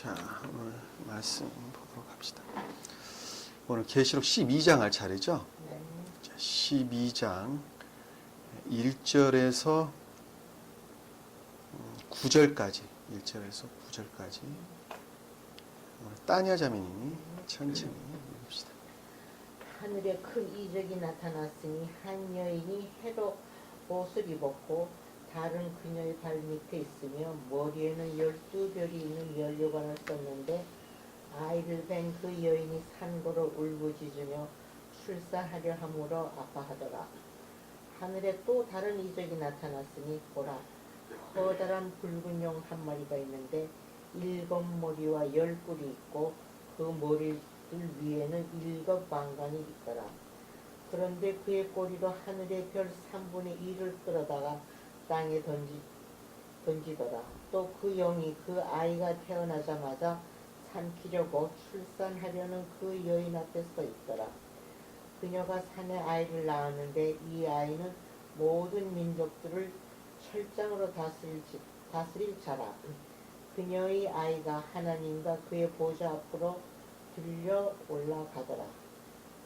자, 오늘 말씀 보도록 합시다. 오늘 계시록 12장 할 차례죠? 네. 자, 12장 1절에서 9절까지, 1절에서 9절까지 따냐 자매님이 천천히 읽읍시다. 하늘에 큰 이적이 나타났으니 한 여인이 해로 옷을 입었고 다른 그녀의 발 밑에 있으며 머리에는 12별이 있는 연료관을 썼는데 아이를 뵌 그 여인이 산고로 울부짖으며 출산하려 함으로 아파하더라. 하늘에 또 다른 이적이 나타났으니 보라, 커다란 붉은 용 한 마리가 있는데 7 머리와 10 뿔이 있고 그 머리들 위에는 7 방관이 있더라. 그런데 그의 꼬리로 하늘의 별 3분의 1을 끌어다가 땅에 던지더라. 또 그 영이 그 아이가 태어나자마자 삼키려고 출산하려는 그 여인 앞에 서 있더라. 그녀가 산에 아이를 낳았는데 이 아이는 모든 민족들을 철장으로 다스릴 자라. 그녀의 아이가 하나님과 그의 보좌 앞으로 들려 올라가더라.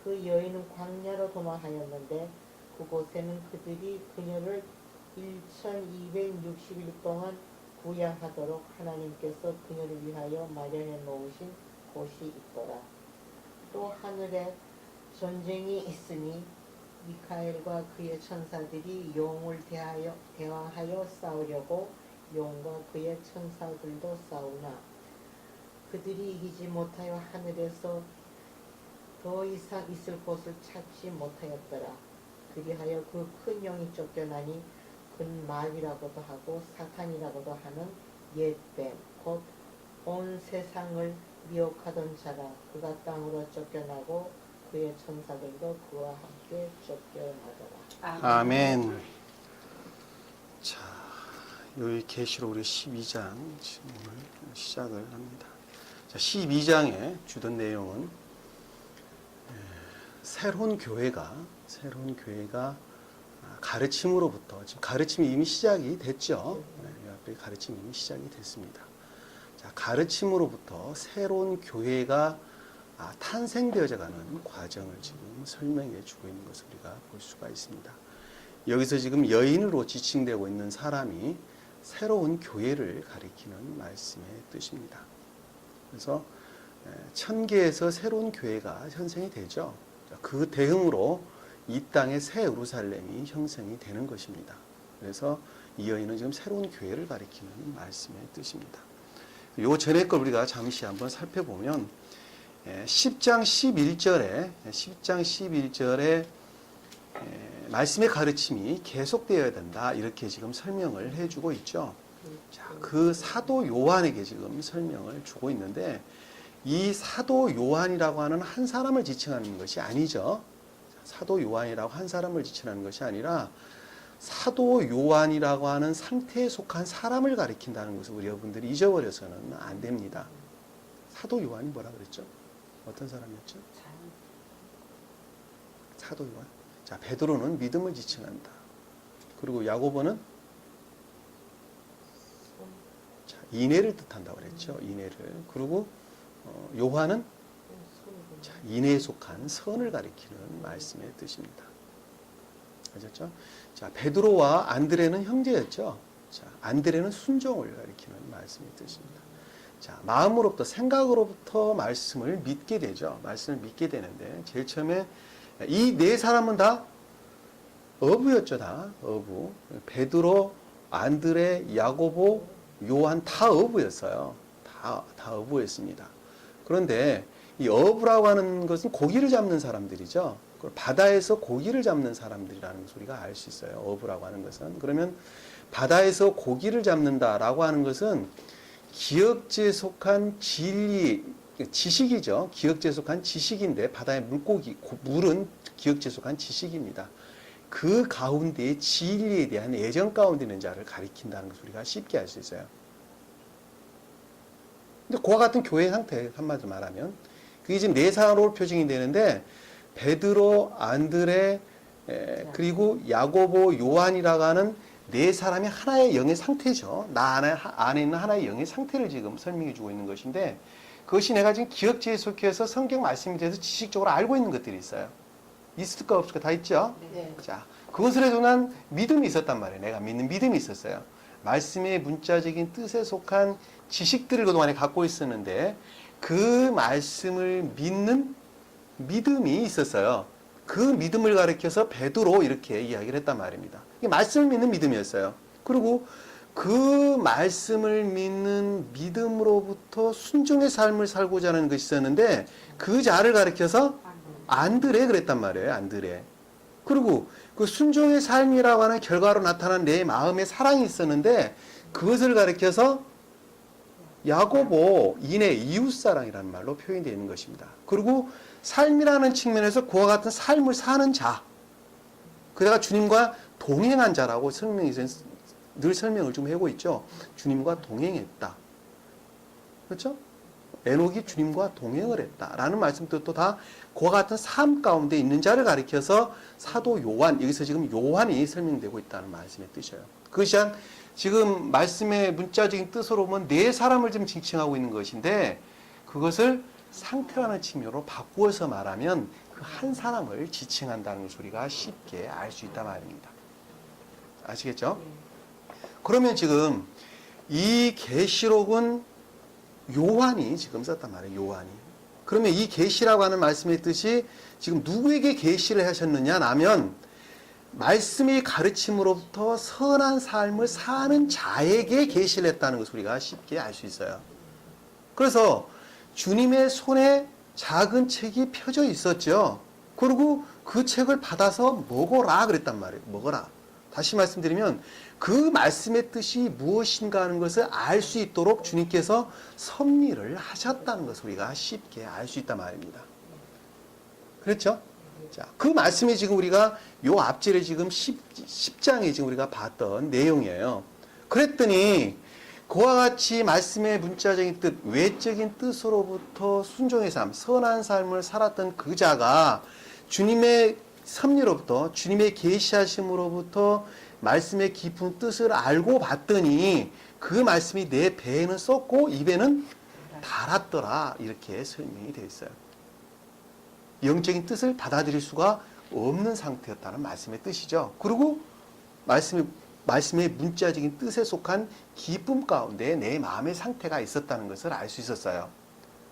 그 여인은 광야로 도망하였는데 그곳에는 그들이 그녀를 1260일 동안 구양하도록 하나님께서 그녀를 위하여 마련해 놓으신 곳이 있더라. 또 하늘에 전쟁이 있으니 미카엘과 그의 천사들이 용을 대항하여 싸우려고 용과 그의 천사들도 싸우나 그들이 이기지 못하여 하늘에서 더 이상 있을 곳을 찾지 못하였더라. 그리하여 그 큰 영이 쫓겨나니 그는 마귀라고도 하고 사탄이라고도 하는 옛뱀 곧 온 세상을 미혹하던 자라. 그가 땅으로 쫓겨나고 그의 천사들도 그와 함께 쫓겨나더라. 아멘. 자, 여기 계시록 우리 12장 지금 오늘 시작을 합니다. 자, 12장에 주던 내용은 새로운 교회가 가르침으로부터, 지금 가르침이 이미 시작이 됐죠. 이 앞에 가르침이 이미 시작이 됐습니다. 자, 가르침으로부터 새로운 교회가 탄생되어져 가는 과정을 지금 설명해 주고 있는 것을 우리가 볼 수가 있습니다. 여기서 지금 여인으로 지칭되고 있는 사람이 새로운 교회를 가리키는 말씀의 뜻입니다. 그래서 천계에서 새로운 교회가 형성이 되죠. 그 대응으로 이 땅의 새 예루살렘이 형성이 되는 것입니다. 그래서 이 여인은 지금 새로운 교회를 가리키는 말씀의 뜻입니다. 요 전에 걸 우리가 잠시 한번 살펴보면 10장 11절에 말씀의 가르침이 계속되어야 된다, 이렇게 지금 설명을 해주고 있죠. 자, 그 사도 요한에게 지금 설명을 주고 있는데 이 사도 요한이라고 하는 한 사람을 지칭하는 것이 아니죠. 사도 요한이라고 한 사람을 지칭하는 것이 아니라 사도 요한이라고 하는 상태에 속한 사람을 가리킨다는 것을 우리 여러분들이 잊어버려서는 안 됩니다. 사도 요한이 뭐라 그랬죠? 어떤 사람이었죠? 사도 요한. 자, 베드로는 믿음을 지칭한다. 그리고 야고보는 인애를 뜻한다고 그랬죠. 인애를. 그리고 요한은 인애에 속한 선을 가리키는 말씀의 뜻입니다. 아셨죠? 자, 베드로와 안드레는 형제였죠. 자, 안드레는 순종을 가리키는 말씀의 뜻입니다. 자, 마음으로부터, 생각으로부터 말씀을 믿게 되죠. 말씀을 믿게 되는데 제일 처음에 이 네 사람은 다 어부였죠. 다 어부. 베드로, 안드레, 야고보, 요한 다 어부였어요. 다 어부였습니다. 그런데 이 어부라고 하는 것은 고기를 잡는 사람들이죠. 바다에서 고기를 잡는 사람들이라는 것을 우리가 알 수 있어요. 어부라고 하는 것은. 그러면 바다에서 고기를 잡는다라고 하는 것은 기역지에 속한 지식이죠. 기역지에 속한 지식인데 바다의 물은 기역지에 속한 지식입니다. 그 가운데에 진리에 대한 애정 가운데 있는 자를 가리킨다는 것을 우리가 쉽게 알 수 있어요. 근데 그와 같은 교회의 상태, 한마디로 말하면 그게 지금 네 사람으로 표징이 되는데 베드로, 안드레, 그리고 야고보, 요한이라고 하는 네 사람이 하나의 영의 상태죠. 나 안에 있는 하나의 영의 상태를 지금 설명해 주고 있는 것인데, 그것이 내가 지금 기억지에 속해서 성경 말씀에 대해서 지식적으로 알고 있는 것들이 있어요. 있을까 없을까 다 있죠. 네. 자, 그것을 해도 난 믿음이 있었단 말이에요. 내가 믿는 믿음이 있었어요. 말씀의 문자적인 뜻에 속한 지식들을 그동안에 갖고 있었는데, 그 말씀을 믿는 믿음이 있었어요. 그 믿음을 가리켜서 베드로 이렇게 이야기를 했단 말입니다. 이게 말씀을 믿는 믿음이었어요. 그리고 그 말씀을 믿는 믿음으로부터 순종의 삶을 살고자 하는 것이 있었는데, 그 자를 가리켜서 안드레 그랬단 말이에요. 안드레. 그리고 그 순종의 삶이라고 하는 결과로 나타난 내 마음의 사랑이 있었는데, 그것을 가리켜서 야고보 인의 이웃사랑이라는 말로 표현되어 있는 것입니다. 그리고 삶이라는 측면에서 그와 같은 삶을 사는 자, 그가 주님과 동행한 자라고 늘 설명을 좀 하고 있죠. 주님과 동행했다. 그렇죠? 에녹이 주님과 동행을 했다라는 말씀도 또 다 그와 같은 삶 가운데 있는 자를 가리켜서 사도 요한, 여기서 지금 요한이 설명되고 있다는 말씀의 뜻이에요. 그것이 지금 말씀의 문자적인 뜻으로 보면 네 사람을 좀 징칭하고 있는 것인데, 그것을 상태라는 측면으로 바꾸어서 말하면 그 한 사람을 지칭한다는 것을 우리가 쉽게 알 수 있단 말입니다. 아시겠죠? 그러면 지금 이 계시록은 요한이 지금 썼단 말이에요. 요한이. 그러면 이 계시라고 하는 말씀의 뜻이 지금 누구에게 계시를 하셨느냐 하면, 말씀의 가르침으로부터 선한 삶을 사는 자에게 계시를 했다는 것을 우리가 쉽게 알 수 있어요. 그래서 주님의 손에 작은 책이 펴져 있었죠. 그리고 그 책을 받아서 먹어라 그랬단 말이에요. 먹어라. 다시 말씀드리면 그 말씀의 뜻이 무엇인가 하는 것을 알 수 있도록 주님께서 섭리를 하셨다는 것을 우리가 쉽게 알 수 있단 말입니다. 그렇죠? 자, 그 말씀이 지금 우리가 요 앞절에 지금 10장에 지금 우리가 봤던 내용이에요. 그랬더니 그와 같이 말씀의 문자적인 뜻, 외적인 뜻으로부터 순종의 삶, 선한 삶을 살았던 그 자가 주님의 섭리로부터, 주님의 계시하심으로부터 말씀의 깊은 뜻을 알고 봤더니 그 말씀이 내 배에는 썩고 입에는 달았더라, 이렇게 설명이 되어 있어요. 영적인 뜻을 받아들일 수가 없는 상태였다는 말씀의 뜻이죠. 그리고 말씀의 문자적인 뜻에 속한 기쁨 가운데 내 마음의 상태가 있었다는 것을 알 수 있었어요.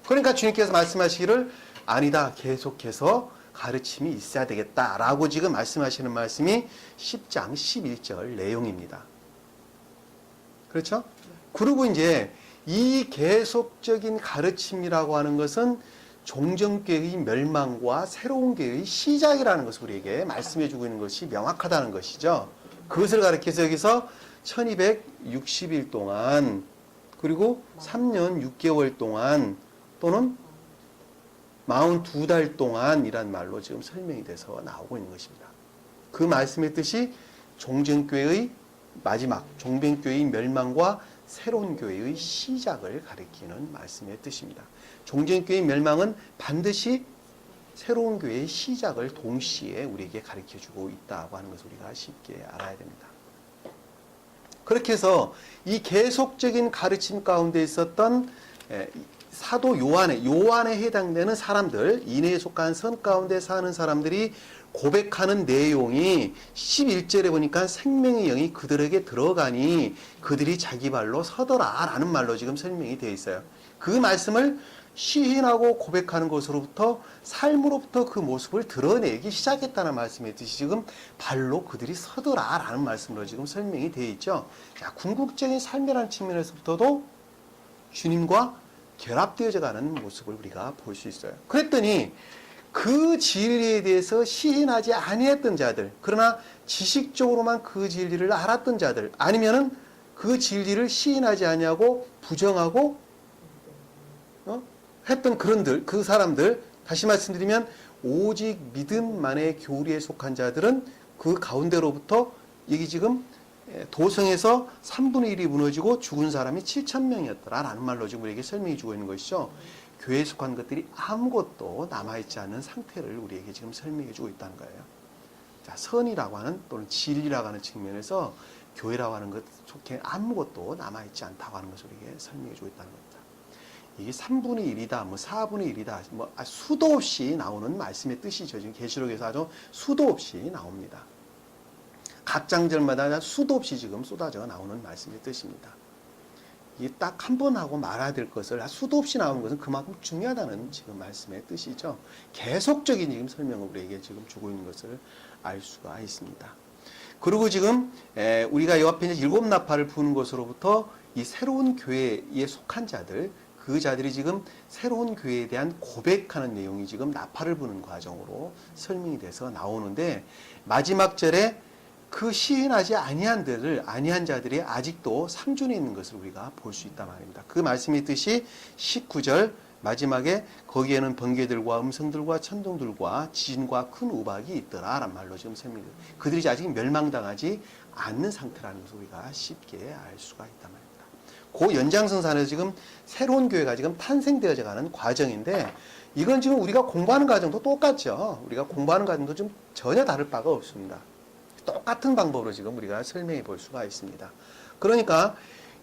그러니까 주님께서 말씀하시기를 아니다, 계속해서 가르침이 있어야 되겠다라고 지금 말씀하시는 말씀이 10장 11절 내용입니다. 그렇죠? 그리고 이제 이 계속적인 가르침이라고 하는 것은 종정교회의 멸망과 새로운 교회의 시작이라는 것을 우리에게 말씀해 주고 있는 것이 명확하다는 것이죠. 그것을 가리켜서 여기서 1260일 동안, 그리고 3년 6개월 동안, 또는 42달 동안이란 말로 지금 설명이 돼서 나오고 있는 것입니다. 그 말씀의 뜻이 종정교회의 마지막, 종병교회의 멸망과 새로운 교회의 시작을 가리키는 말씀의 뜻입니다. 종정교회의 멸망은 반드시 새로운 교회의 시작을 동시에 우리에게 가르쳐주고 있다고 하는 것을 우리가 쉽게 알아야 됩니다. 그렇게 해서 이 계속적인 가르침 가운데 있었던 사도 요한에 해당되는 사람들, 인애에 속한 선 가운데 사는 사람들이 고백하는 내용이 11절에 보니까 생명의 영이 그들에게 들어가니 그들이 자기 발로 서더라 라는 말로 지금 설명이 되어 있어요. 그 말씀을 시인하고 고백하는 것으로부터, 삶으로부터 그 모습을 드러내기 시작했다는 말씀의 뜻이 지금 발로 그들이 서더라 라는 말씀으로 지금 설명이 되어 있죠. 자, 궁극적인 삶이라는 측면에서부터도 주님과 결합되어져 가는 모습을 우리가 볼 수 있어요. 그랬더니 그 진리에 대해서 시인하지 아니했던 자들, 그러나 지식적으로만 그 진리를 알았던 자들, 아니면은 그 진리를 시인하지 아니하고 부정하고 했던 그 사람들, 다시 말씀드리면 오직 믿음만의 교리에 속한 자들은 그 가운데로부터, 여기 지금 도성에서 3분의 1이 무너지고 죽은 사람이 7,000명이었더라라는 말로 지금 우리에게 설명해 주고 있는 것이죠. 교회에 속한 것들이 아무것도 남아있지 않은 상태를 우리에게 지금 설명해 주고 있다는 거예요. 자, 선이라고 하는, 또는 진리라고 하는 측면에서 교회라고 하는 것 속에 아무것도 남아있지 않다고 하는 것을 우리에게 설명해 주고 있다는 겁니다. 이게 3분의 1이다, 뭐 4분의 1이다, 뭐 수도 없이 나오는 말씀의 뜻이죠. 지금 계시록에서 아주 수도 없이 나옵니다. 각 장절마다 수도 없이 지금 쏟아져 나오는 말씀의 뜻입니다. 이게 딱 한 번 하고 말아야 될 것을 수도 없이 나오는 것은 그만큼 중요하다는 지금 말씀의 뜻이죠. 계속적인 지금 설명을 우리에게 지금 주고 있는 것을 알 수가 있습니다. 그리고 지금 우리가 이 앞에 이제 7 나팔을 부는 것으로부터 이 새로운 교회에 속한 자들, 그 자들이 지금 새로운 교회에 대한 고백하는 내용이 지금 나팔을 부는 과정으로 설명이 돼서 나오는데, 마지막 절에 그 시인하지 아니한 자들이 아직도 상존해 있는 것을 우리가 볼 수 있단 말입니다. 그 말씀의 뜻이 19절 마지막에 거기에는 번개들과 음성들과 천둥들과 지진과 큰 우박이 있더라 라는 말로 지금 설명해요. 그들이 아직 멸망당하지 않는 상태라는 것을 우리가 쉽게 알 수가 있단 말입니다. 그 연장선상에서 지금 새로운 교회가 지금 탄생되어져 가는 과정인데, 이건 지금 우리가 공부하는 과정도 똑같죠. 우리가 공부하는 과정도 좀 전혀 다를 바가 없습니다. 똑같은 방법으로 지금 우리가 설명해 볼 수가 있습니다. 그러니까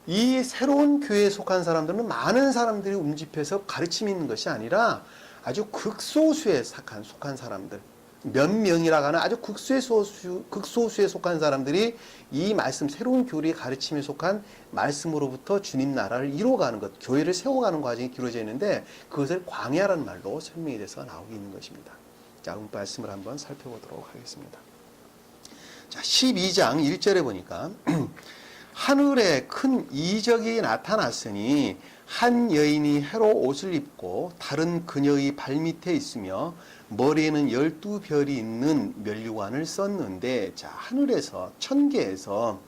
이 새로운 교회에 속한 사람들은 많은 사람들이 움집해서 가르침이 있는 것이 아니라 아주 극소수에 속한 사람들, 몇 명이라고 하는 아주 극소수에 속한 사람들이 이 말씀, 새로운 교리의 가르침에 속한 말씀으로부터 주님 나라를 이루어가는 것, 교회를 세워가는 과정이 길어져 있는데, 그것을 광야라는 말로 설명이 돼서 나오고 있는 것입니다. 자, 오늘 말씀을 한번 살펴보도록 하겠습니다. 자, 12장 1절에 보니까 하늘에 큰 이적이 나타났으니 한 여인이 해로 옷을 입고 다른 그녀의 발밑에 있으며 머리에는 12별이 있는 면류관을 썼는데, 자, 하늘에서 천계에서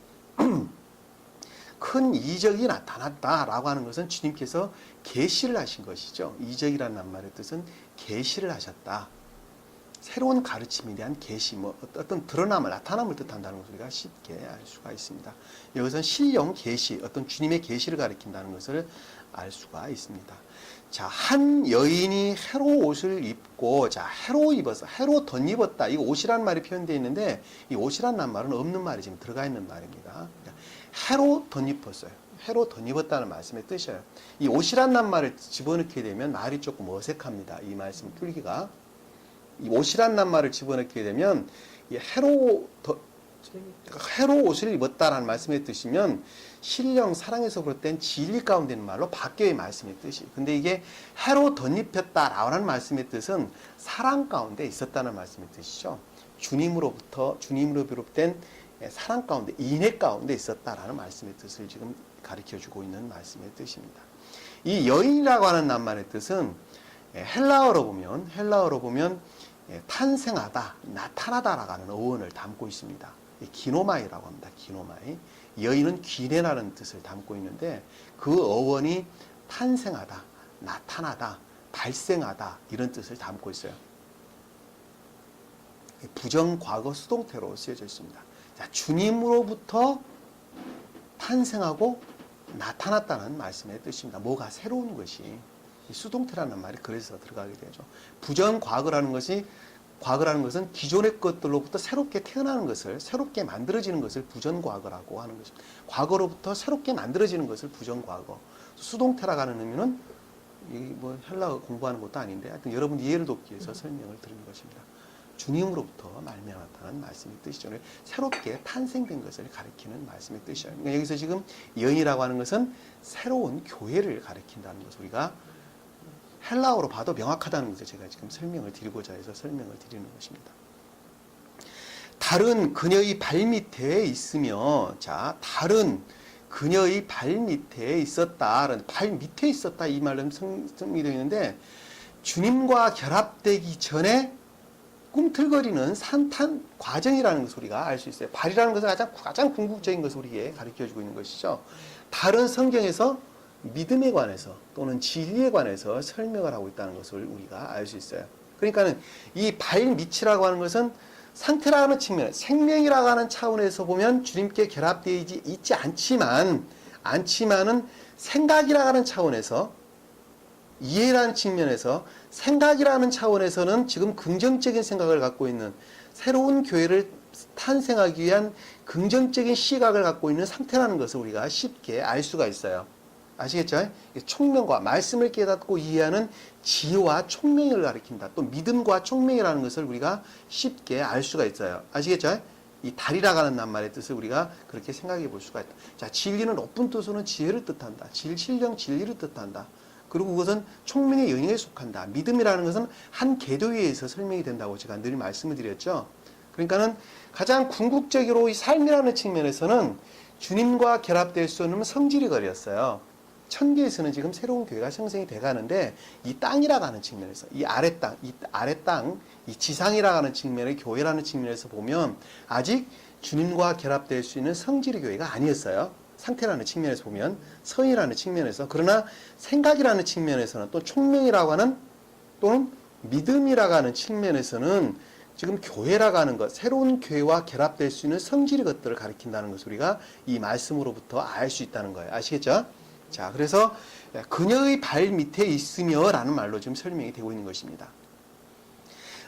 큰 이적이 나타났다라고 하는 것은 주님께서 계시를 하신 것이죠. 이적이라는 말의 뜻은 계시를 하셨다. 새로운 가르침에 대한 계시, 뭐 어떤 드러남을, 나타남을 뜻한다는 것을 우리가 쉽게 알 수가 있습니다. 여기서는 신령 계시, 어떤 주님의 계시를 가리킨다는 것을 알 수가 있습니다. 자, 한 여인이 해로 옷을 입고, 자, 해로 입어서, 해로 덧입었다. 이거 옷이라는 말이 표현되어 있는데, 이 옷이라는 말은 없는 말이 지금 들어가 있는 말입니다. 해로 덧입었어요. 해로 덧입었다는 말씀의 뜻이에요. 이 옷이라는 말을 집어넣게 되면 말이 조금 어색합니다. 이 말씀 풀기가. 이 옷이란 낱말을 집어넣게 되면 이 해로 옷을 입었다라는 말씀의 뜻이면 신령 사랑에서 볼 땐 진리 가운데 있는 말로 바뀌어의 말씀의 뜻이. 근데 이게 해로 덧입혔다라는 말씀의 뜻은 사랑 가운데 있었다는 말씀의 뜻이죠. 주님으로 비롯된 사랑 가운데, 인애 가운데 있었다라는 말씀의 뜻을 지금 가르쳐주고 있는 말씀의 뜻입니다. 이 여인이라고 하는 낱말의 뜻은 헬라어로 보면 탄생하다, 나타나다라고 하는 어원을 담고 있습니다. 기노마이라고 합니다. 기노마이. 여인은 귀내라는 뜻을 담고 있는데, 그 어원이 탄생하다, 나타나다, 발생하다 이런 뜻을 담고 있어요. 부정과거 수동태로 쓰여져 있습니다. 자, 주님으로부터 탄생하고 나타났다는 말씀의 뜻입니다. 뭐가 새로운 것이. 수동태라는 말이 그래서 들어가게 되죠. 부정과거라는 것은 기존의 것들로부터 새롭게 태어나는 것을, 새롭게 만들어지는 것을 부정과거라고 하는 것입니다. 과거로부터 새롭게 만들어지는 것을 부정과거. 수동태라고 하는 의미는 뭐 헬라어 공부하는 것도 아닌데, 하여튼 여러분 이해를 돕기 위해서 설명을 드리는 것입니다. 주님으로부터 말미암았다는 말씀의 뜻이죠. 새롭게 탄생된 것을 가리키는 말씀의 뜻이에요. 그러니까 여기서 지금 여인이라고 하는 것은 새로운 교회를 가리킨다는 것을 우리가 헬라어로 봐도 명확하다는 것을 제가 지금 설명을 드리고자 해서 설명을 드리는 것입니다. 다른 그녀의 발밑에 있으며, 자, 다른 그녀의 발밑에 있었다. 발밑에 있었다. 이 말은 성립되어 있는데, 주님과 결합되기 전에 꿈틀거리는 산탄 과정이라는 것을 우리가 알 수 있어요. 발이라는 것은 가장 궁극적인 것을 우리에게 가르쳐주고 있는 것이죠. 다른 성경에서 믿음에 관해서 또는 진리에 관해서 설명을 하고 있다는 것을 우리가 알 수 있어요. 그러니까는 이 발밑이라고 하는 것은 상태라고 하는 측면, 생명이라고 하는 차원에서 보면 주님께 결합되어 있지 않지만은 생각이라고 하는 차원에서, 이해라는 측면에서, 생각이라는 차원에서는 지금 긍정적인 생각을 갖고 있는 새로운 교회를 탄생하기 위한 긍정적인 시각을 갖고 있는 상태라는 것을 우리가 쉽게 알 수가 있어요. 아시겠죠? 총명과 말씀을 깨닫고 이해하는 지혜와 총명을 가리킨다. 또 믿음과 총명이라는 것을 우리가 쉽게 알 수가 있어요. 아시겠죠? 이 달이라고 하는 낱말의 뜻을 우리가 그렇게 생각해 볼 수가 있다. 자, 진리는 높은 뜻으로는 지혜를 뜻한다. 신령 진리를 뜻한다. 그리고 그것은 총명의 영역에 속한다. 믿음이라는 것은 한 궤도에 의해서 설명이 된다고 제가 늘 말씀을 드렸죠. 그러니까는 가장 궁극적으로 이 삶이라는 측면에서는 주님과 결합될 수 없는 성질이 걸렸어요. 천계에서는 지금 새로운 교회가 형성이 돼 가는데 이 땅이라고 하는 측면에서 이 아래 땅, 이 지상이라고 하는 측면의 교회라는 측면에서 보면 아직 주님과 결합될 수 있는 성질의 교회가 아니었어요. 상태라는 측면에서 보면 성이라는 측면에서 그러나 생각이라는 측면에서는 또 총명이라고 하는 또는 믿음이라고 하는 측면에서는 지금 교회라고 하는 것, 새로운 교회와 결합될 수 있는 성질의 것들을 가리킨다는 것을 우리가 이 말씀으로부터 알 수 있다는 거예요. 아시겠죠? 자, 그래서 그녀의 발 밑에 있으며 라는 말로 지금 설명이 되고 있는 것입니다.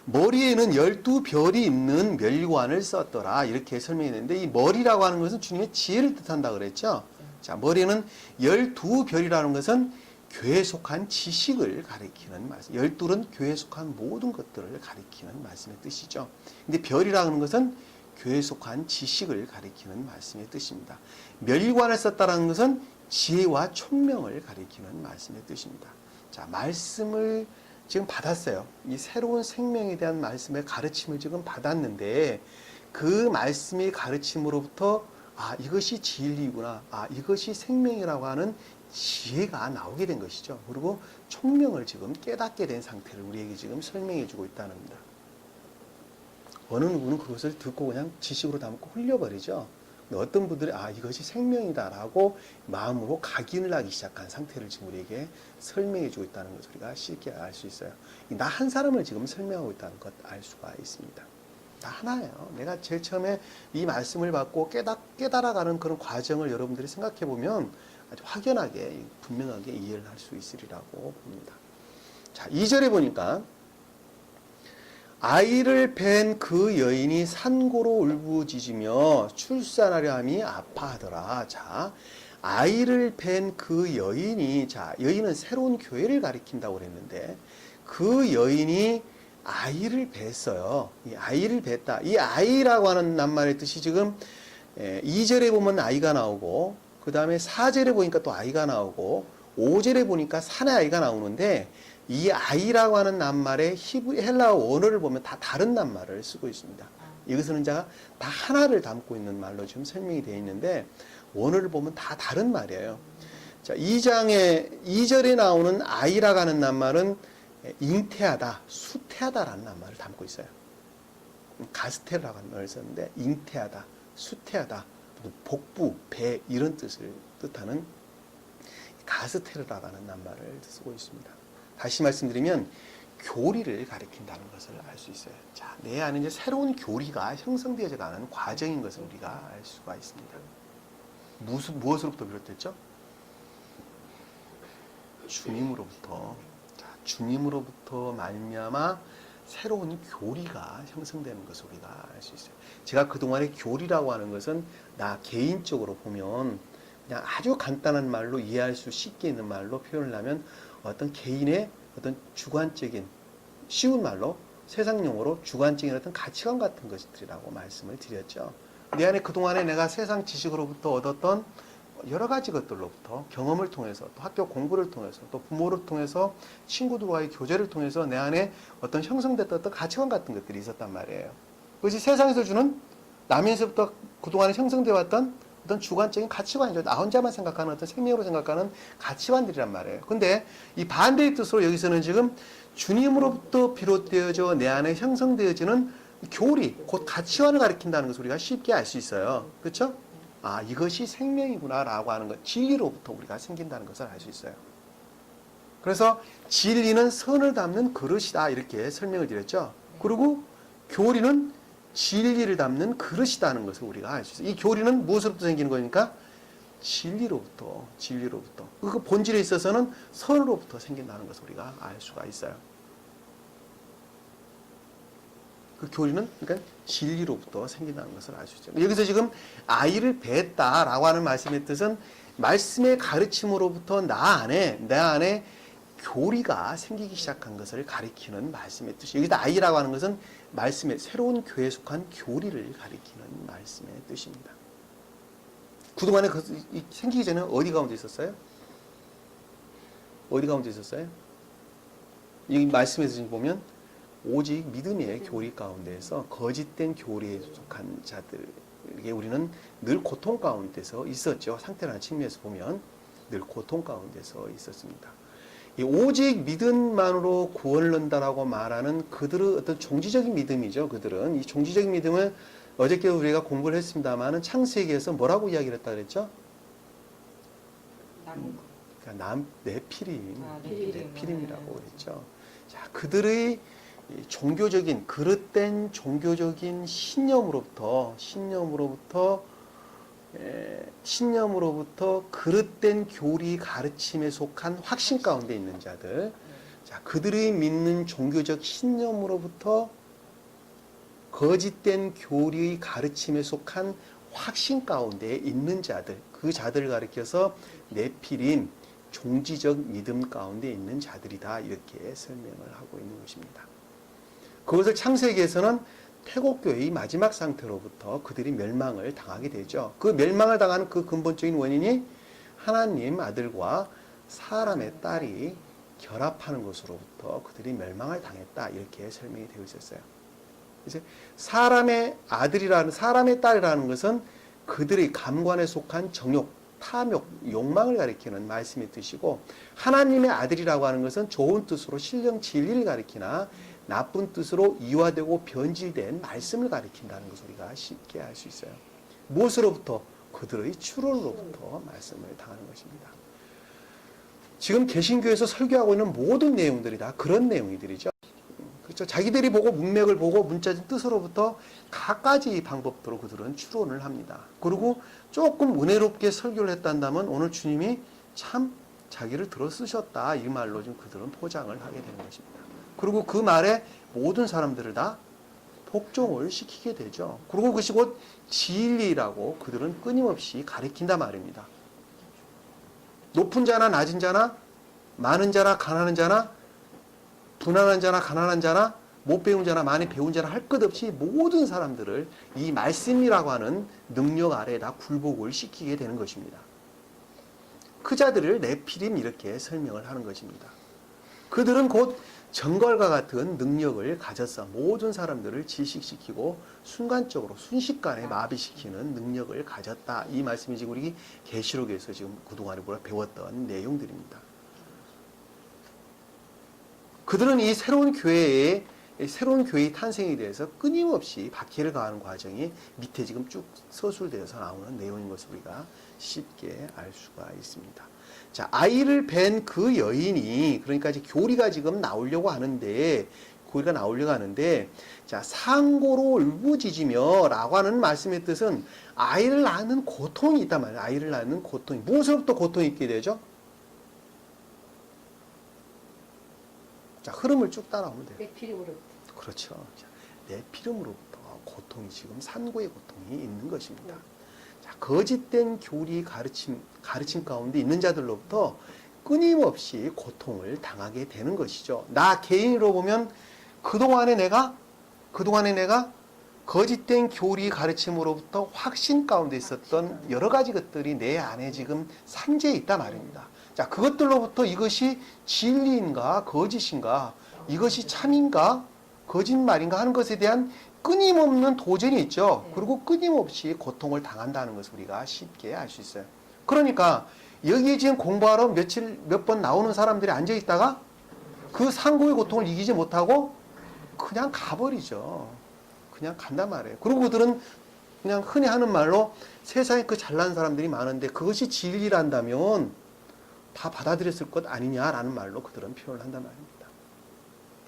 머리에는 12별이 있는 멸관을 썼더라 이렇게 설명이 되는데 이 머리라고 하는 것은 주님의 지혜를 뜻한다 그랬죠. 자, 머리에는 12별이라는 것은 교회에 속한 지식을 가리키는 말씀. 12은 교회에 속한 모든 것들을 가리키는 말씀의 뜻이죠. 근데 별이라는 것은 교회에 속한 지식을 가리키는 말씀의 뜻입니다. 멸관을 썼다는 것은 지혜와 총명을 가리키는 말씀의 뜻입니다. 자, 말씀을 지금 받았어요. 이 새로운 생명에 대한 말씀의 가르침을 지금 받았는데 그 말씀의 가르침으로부터 아, 이것이 진리구나. 아, 이것이 생명이라고 하는 지혜가 나오게 된 것이죠. 그리고 총명을 지금 깨닫게 된 상태를 우리에게 지금 설명해 주고 있다는 겁니다. 어느 누구는 그것을 듣고 그냥 지식으로 담고 흘려버리죠. 어떤 분들이 아, 이것이 생명이다라고 마음으로 각인을 하기 시작한 상태를 지금 우리에게 설명해 주고 있다는 것을 우리가 쉽게 알 수 있어요. 나 한 사람을 지금 설명하고 있다는 것 알 수가 있습니다. 나 하나예요. 내가 제일 처음에 이 말씀을 받고 깨달아가는 그런 과정을 여러분들이 생각해 보면 아주 확연하게 분명하게 이해를 할 수 있으리라고 봅니다. 자, 2절에 보니까 아이를 뵌 그 여인이 산고로 울부짖으며 출산하려 함이 아파하더라. 자, 아이를 뵌 그 여인이, 자, 여인은 새로운 교회를 가리킨다고 그랬는데 그 여인이 아이를 뵀어요. 이 아이를 뵀다. 이 아이라고 하는 낱말의 뜻이 지금 2절에 보면 아이가 나오고 그 다음에 4절에 보니까 또 아이가 나오고 5절에 보니까 산의 아이가 나오는데 이 아이라고 하는 낱말의 헬라어 원어를 보면 다 다른 낱말을 쓰고 있습니다. 이것은 다 하나를 담고 있는 말로 지금 설명이 되어 있는데 원어를 보면 다 다른 말이에요. 자, 2절에 나오는 아이라고 하는 낱말은 잉태하다, 수태하다라는 낱말을 담고 있어요. 가스테라고 하는 말을 썼는데 잉태하다, 수태하다, 복부, 배 이런 뜻을 뜻하는 가스테르라고 하는 낱말을 쓰고 있습니다. 다시 말씀드리면 교리를 가리킨다는 것을 알 수 있어요. 자, 내 안에 이제 새로운 교리가 형성되어져 가는 과정인 것을 우리가 알 수가 있습니다. 무엇으로부터 비롯됐죠? 주님으로부터. 자, 주님으로부터 말미암아 새로운 교리가 형성되는 것을 우리가 알 수 있어요. 제가 그동안의 교리라고 하는 것은 나 개인적으로 보면 그냥 아주 간단한 말로 이해할 수 쉽게 있는 말로 표현을 하면 어떤 개인의 어떤 주관적인 쉬운 말로 세상용어로 주관적인 어떤 가치관 같은 것들이라고 말씀을 드렸죠. 내 안에 그동안에 내가 세상 지식으로부터 얻었던 여러 가지 것들로부터 경험을 통해서 또 학교 공부를 통해서 또 부모를 통해서 친구들과의 교제를 통해서 내 안에 어떤 형성됐던 어떤 가치관 같은 것들이 있었단 말이에요. 그것이 세상에서 주는 남에서부터 그동안에 형성되어 왔던 어떤 주관적인 가치관이죠. 나 혼자만 생각하는 어떤 생명으로 생각하는 가치관들이란 말이에요. 근데 이 반대의 뜻으로 여기서는 지금 주님으로부터 비롯되어져 내 안에 형성되어지는 교리, 곧 가치관을 가리킨다는 것을 우리가 쉽게 알 수 있어요. 그렇죠? 아, 이것이 생명이구나라고 하는 것, 진리로부터 우리가 생긴다는 것을 알 수 있어요. 그래서 진리는 선을 담는 그릇이다 이렇게 설명을 드렸죠. 그리고 교리는 진리를 담는 그릇이다는 것을 우리가 알 수 있어요. 이 교리는 무엇으로부터 생기는 거니까? 진리로부터. 그 본질에 있어서는 선으로부터 생긴다는 것을 우리가 알 수가 있어요. 그 교리는 그러니까 진리로부터 생긴다는 것을 알 수 있죠. 여기서 지금 아이를 뱄다라고 하는 말씀의 뜻은 말씀의 가르침으로부터 내 안에 교리가 생기기 시작한 것을 가리키는 말씀의 뜻이에요. 여기서 아이라고 하는 것은 말씀의 새로운 교회에 속한 교리를 가리키는 말씀의 뜻입니다. 그동안에 생기기 전에 어디 가운데 있었어요? 어디 가운데 있었어요? 이 말씀에서 지금 보면 오직 믿음의 교리 가운데에서 거짓된 교리에 속한 자들에게 우리는 늘 고통 가운데서 있었죠. 상태라는 측면에서 보면 늘 고통 가운데서 있었습니다. 이 오직 믿음만으로 구원을 얻는다라고 말하는 그들의 어떤 종지적인 믿음이죠. 그들은 이 종지적인 믿음을 어저께 우리가 공부를 했습니다만은 창세기에서 뭐라고 이야기를 했다 그랬죠? 그러니까 네피림이라고 그랬죠. 자, 그들의 종교적인 그릇된 종교적인 신념으로부터 그릇된 교리 가르침에 속한 확신 가운데 있는 자들, 자, 그들의 믿는 종교적 신념으로부터 거짓된 교리의 가르침에 속한 확신 가운데 있는 자들, 그 자들을 가리켜서 네피림, 종지적 믿음 가운데 있는 자들이다, 이렇게 설명을 하고 있는 것입니다. 그것을 창세기에서는 태국교회의 마지막 상태로부터 그들이 멸망을 당하게 되죠. 그 멸망을 당하는 그 근본적인 원인이 하나님 아들과 사람의 딸이 결합하는 것으로부터 그들이 멸망을 당했다, 이렇게 설명이 되어 있었어요. 이제 사람의 딸이라는 것은 그들의 감관에 속한 정욕, 탐욕, 욕망을 가리키는 말씀의 뜻이고, 하나님의 아들이라고 하는 것은 좋은 뜻으로 신령 진리를 가리키나 나쁜 뜻으로 이화되고 변질된 말씀을 가리킨다는 것을 우리가 쉽게 알 수 있어요. 무엇으로부터? 그들의 추론으로부터 말씀을 당하는 것입니다. 지금 개신교에서 설교하고 있는 모든 내용들이 다 그런 내용들이죠. 그렇죠? 자기들이 보고 문맥을 보고 문자적 뜻으로부터 갖가지 방법대로 그들은 추론을 합니다. 그리고 조금 은혜롭게 설교를 했단다면 오늘 주님이 참 자기를 들어 쓰셨다, 이 말로 좀 그들은 포장을 하게 되는 것입니다. 그리고 그 말에 모든 사람들을 다 복종을 시키게 되죠. 그리고 그것이 곧 진리라고 그들은 끊임없이 가리킨다 말입니다. 높은 자나 낮은 자나 많은 자나 가난한 자나 분한한 자나 가난한 자나 못 배운 자나 많이 배운 자나 할 것 없이 모든 사람들을 이 말씀이라고 하는 능력 아래에 다 굴복을 시키게 되는 것입니다. 그 자들을 네피림, 이렇게 설명을 하는 것입니다. 그들은 곧 정갈과 같은 능력을 가져서 모든 사람들을 질식시키고 순간적으로 순식간에 마비시키는 능력을 가졌다, 이 말씀이 지금 우리 계시록에서 지금 그동안에 우리가 배웠던 내용들입니다. 그들은 이 새로운 교회의 탄생에 대해서 끊임없이 박해를 가하는 과정이 밑에 지금 쭉 서술되어서 나오는 내용인 것을 우리가 쉽게 알 수가 있습니다. 자, 아이를 뵌 그 여인이, 그러니까 이제 교리가 지금 나오려고 하는데, 자, 상고로 울부짖으며 라고 하는 말씀의 뜻은 아이를 낳는 고통이 있단 말이에요. 아이를 낳는 고통이. 무엇으로부터 고통이 있게 되죠? 자, 흐름을 쭉 따라오면 돼요. 네피림으로부터. 그렇죠. 자, 네피림으로부터 고통이, 지금 산고의 고통이 있는 것입니다. 자, 거짓된 교리 가르침 가운데 있는 자들로부터 끊임없이 고통을 당하게 되는 것이죠. 나 개인으로 보면 그동안에 내가 거짓된 교리 가르침으로부터 확신 가운데 있었던 여러 가지 것들이 내 안에 지금 산재해 있단 말입니다. 자, 그것들로부터 이것이 진리인가 거짓인가, 이것이 참인가 거짓말인가 하는 것에 대한 끊임없는 도전이 있죠. 그리고 끊임없이 고통을 당한다는 것을 우리가 쉽게 알 수 있어요. 그러니까 여기 지금 공부하러 몇 번 나오는 사람들이 앉아 있다가 그 상고의 고통을 이기지 못하고 그냥 가버리죠. 그냥 간단 말이에요. 그리고 그들은 그냥 흔히 하는 말로 세상에 그 잘난 사람들이 많은데 그것이 진리란다면 다 받아들였을 것 아니냐라는 말로 그들은 표현을 한단 말입니다.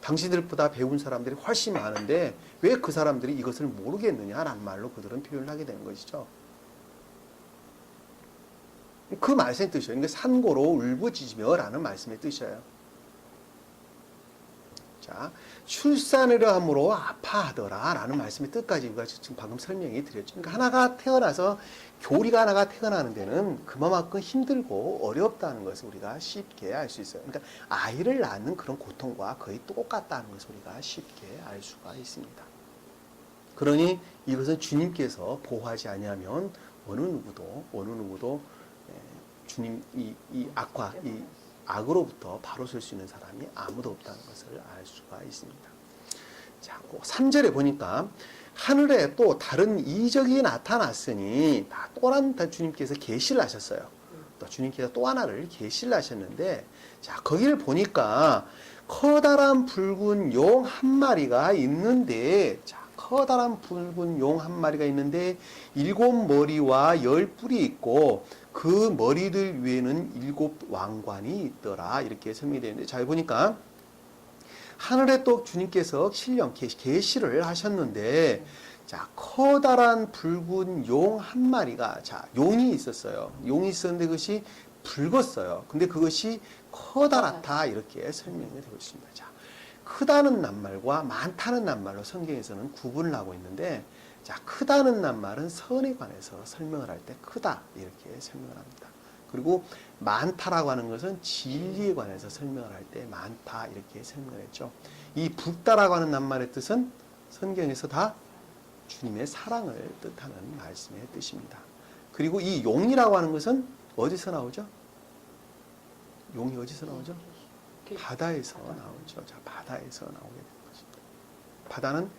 당신들보다 배운 사람들이 훨씬 많은데 왜 그 사람들이 이것을 모르겠느냐라는 말로 그들은 표현을 하게 되는 것이죠. 그 말씀의 뜻이에요. 그러니까 산고로 울부짖으며 라는 말씀의 뜻이에요. 자, 출산하려 함으로 아파하더라 라는 말씀의 뜻까지 우리가 지금 방금 설명이 드렸죠. 그러니까 하나가 태어나서 교리가 하나가 태어나는 데는 그만큼 힘들고 어렵다는 것을 우리가 쉽게 알 수 있어요. 그러니까 아이를 낳는 그런 고통과 거의 똑같다는 것을 우리가 쉽게 알 수가 있습니다. 그러니 이것은 주님께서 보호하지 아니하면 어느 누구도 주님 이 악과 이 악으로부터 바로 설 수 있는 사람이 아무도 없다는 것을 알 수가 있습니다. 자, 3절에 보니까 하늘에 또 다른 이적이 나타났으니 또한 주님께서 계시를 하셨어요. 또 주님께서 또 하나를 계시를 하셨는데, 자, 거기를 보니까 커다란 붉은 용 한 마리가 있는데, 자, 커다란 붉은 용 한 마리가 있는데 7머리와 10뿔이 있고 그 머리들 위에는 7왕관이 있더라. 이렇게 설명이 되는데, 잘 보니까 하늘에 또 주님께서 신령 계시를 하셨는데, 자, 커다란 붉은 용 한 마리가, 자, 용이 있었어요. 용이 있었는데 그것이 붉었어요. 근데 그것이 커다랗다. 이렇게 설명이 되고 있습니다. 자, 크다는 낱말과 많다는 낱말로 성경에서는 구분을 하고 있는데, 자, 크다는 낱말은 선에 관해서 설명을 할 때 크다 이렇게 설명을 합니다. 그리고 많다라고 하는 것은 진리에 관해서 설명을 할 때 많다 이렇게 설명을 했죠. 이 붉다라고 하는 낱말의 뜻은 성경에서 다 주님의 사랑을 뜻하는 말씀의 뜻입니다. 그리고 이 용이라고 하는 것은 어디서 나오죠? 용이 어디서 나오죠? 바다에서 나오죠. 자, 바다에서 나오게 되는 것입니다. 바다는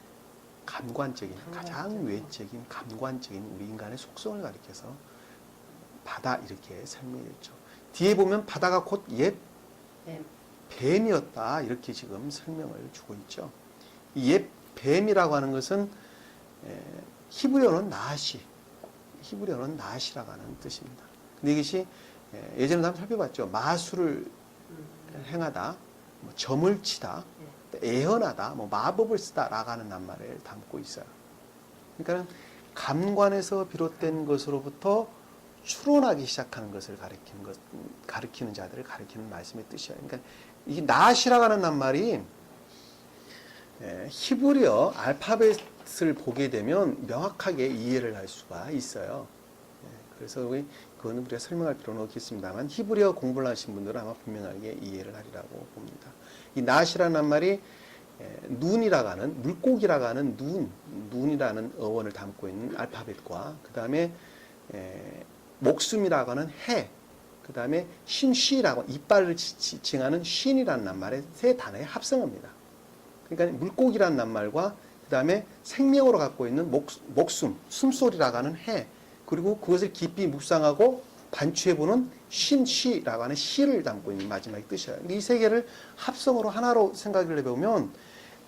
감관적인, 가장 외적인 감관적인 우리 인간의 속성을 가리켜서 바다 이렇게 설명했죠. 뒤에 보면 바다가 곧 옛 뱀이었다 이렇게 지금 설명을 주고 있죠. 이 옛 뱀이라고 하는 것은 히브리어는 나시라고 하는 뜻입니다. 근데 이것이 예전에 한번 살펴봤죠. 마술을 행하다, 뭐 점을 치다, 애언하다, 뭐 마법을 쓰다라고 하는 낱말을 담고 있어요. 그러니까 감관에서 비롯된 것으로부터 추론하기 시작하는 것을 가리키는 자들을 가리키는 말씀의 뜻이에요. 그러니까 이 나시라고 하는 낱말이 히브리어 알파벳을 보게 되면 명확하게 이해를 할 수가 있어요. 그래서 그거는 우리가 설명할 필요는 없겠습니다만 히브리어 공부를 하신 분들은 아마 분명하게 이해를 하리라고 봅니다. 이 나시라는 낱말이 눈이라고 하는 물고기라고 하는 눈이라는 어원을 담고 있는 알파벳과 그 다음에 목숨이라고 하는 해, 그 다음에 신쉬라고 이빨을 칭하는 쉰이라는 낱말의 세 단어의 합성어입니다. 그러니까 물고기라는 낱말과 그 다음에 생명으로 갖고 있는 목숨, 숨소리라고 하는 해, 그리고 그것을 깊이 묵상하고 반추해보는 신쉬라고 하는 시를 담고 있는 마지막의 뜻이에요. 이 세 개를 합성으로 하나로 생각을 해보면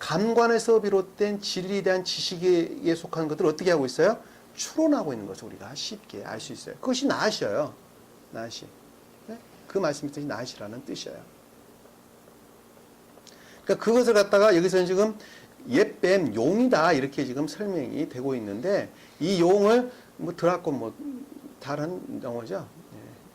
감관에서 비롯된 진리에 대한 지식에 속한 것들을 어떻게 하고 있어요? 추론하고 있는 것을 우리가 쉽게 알 수 있어요. 그것이 나시예요. 나시. 그 말씀의 뜻이 나시라는 뜻이에요. 그러니까 그것을 갖다가 여기서는 지금 옛뱀 용이다 이렇게 지금 설명이 되고 있는데 이 용을 뭐 드라콘 뭐 다른 용어죠.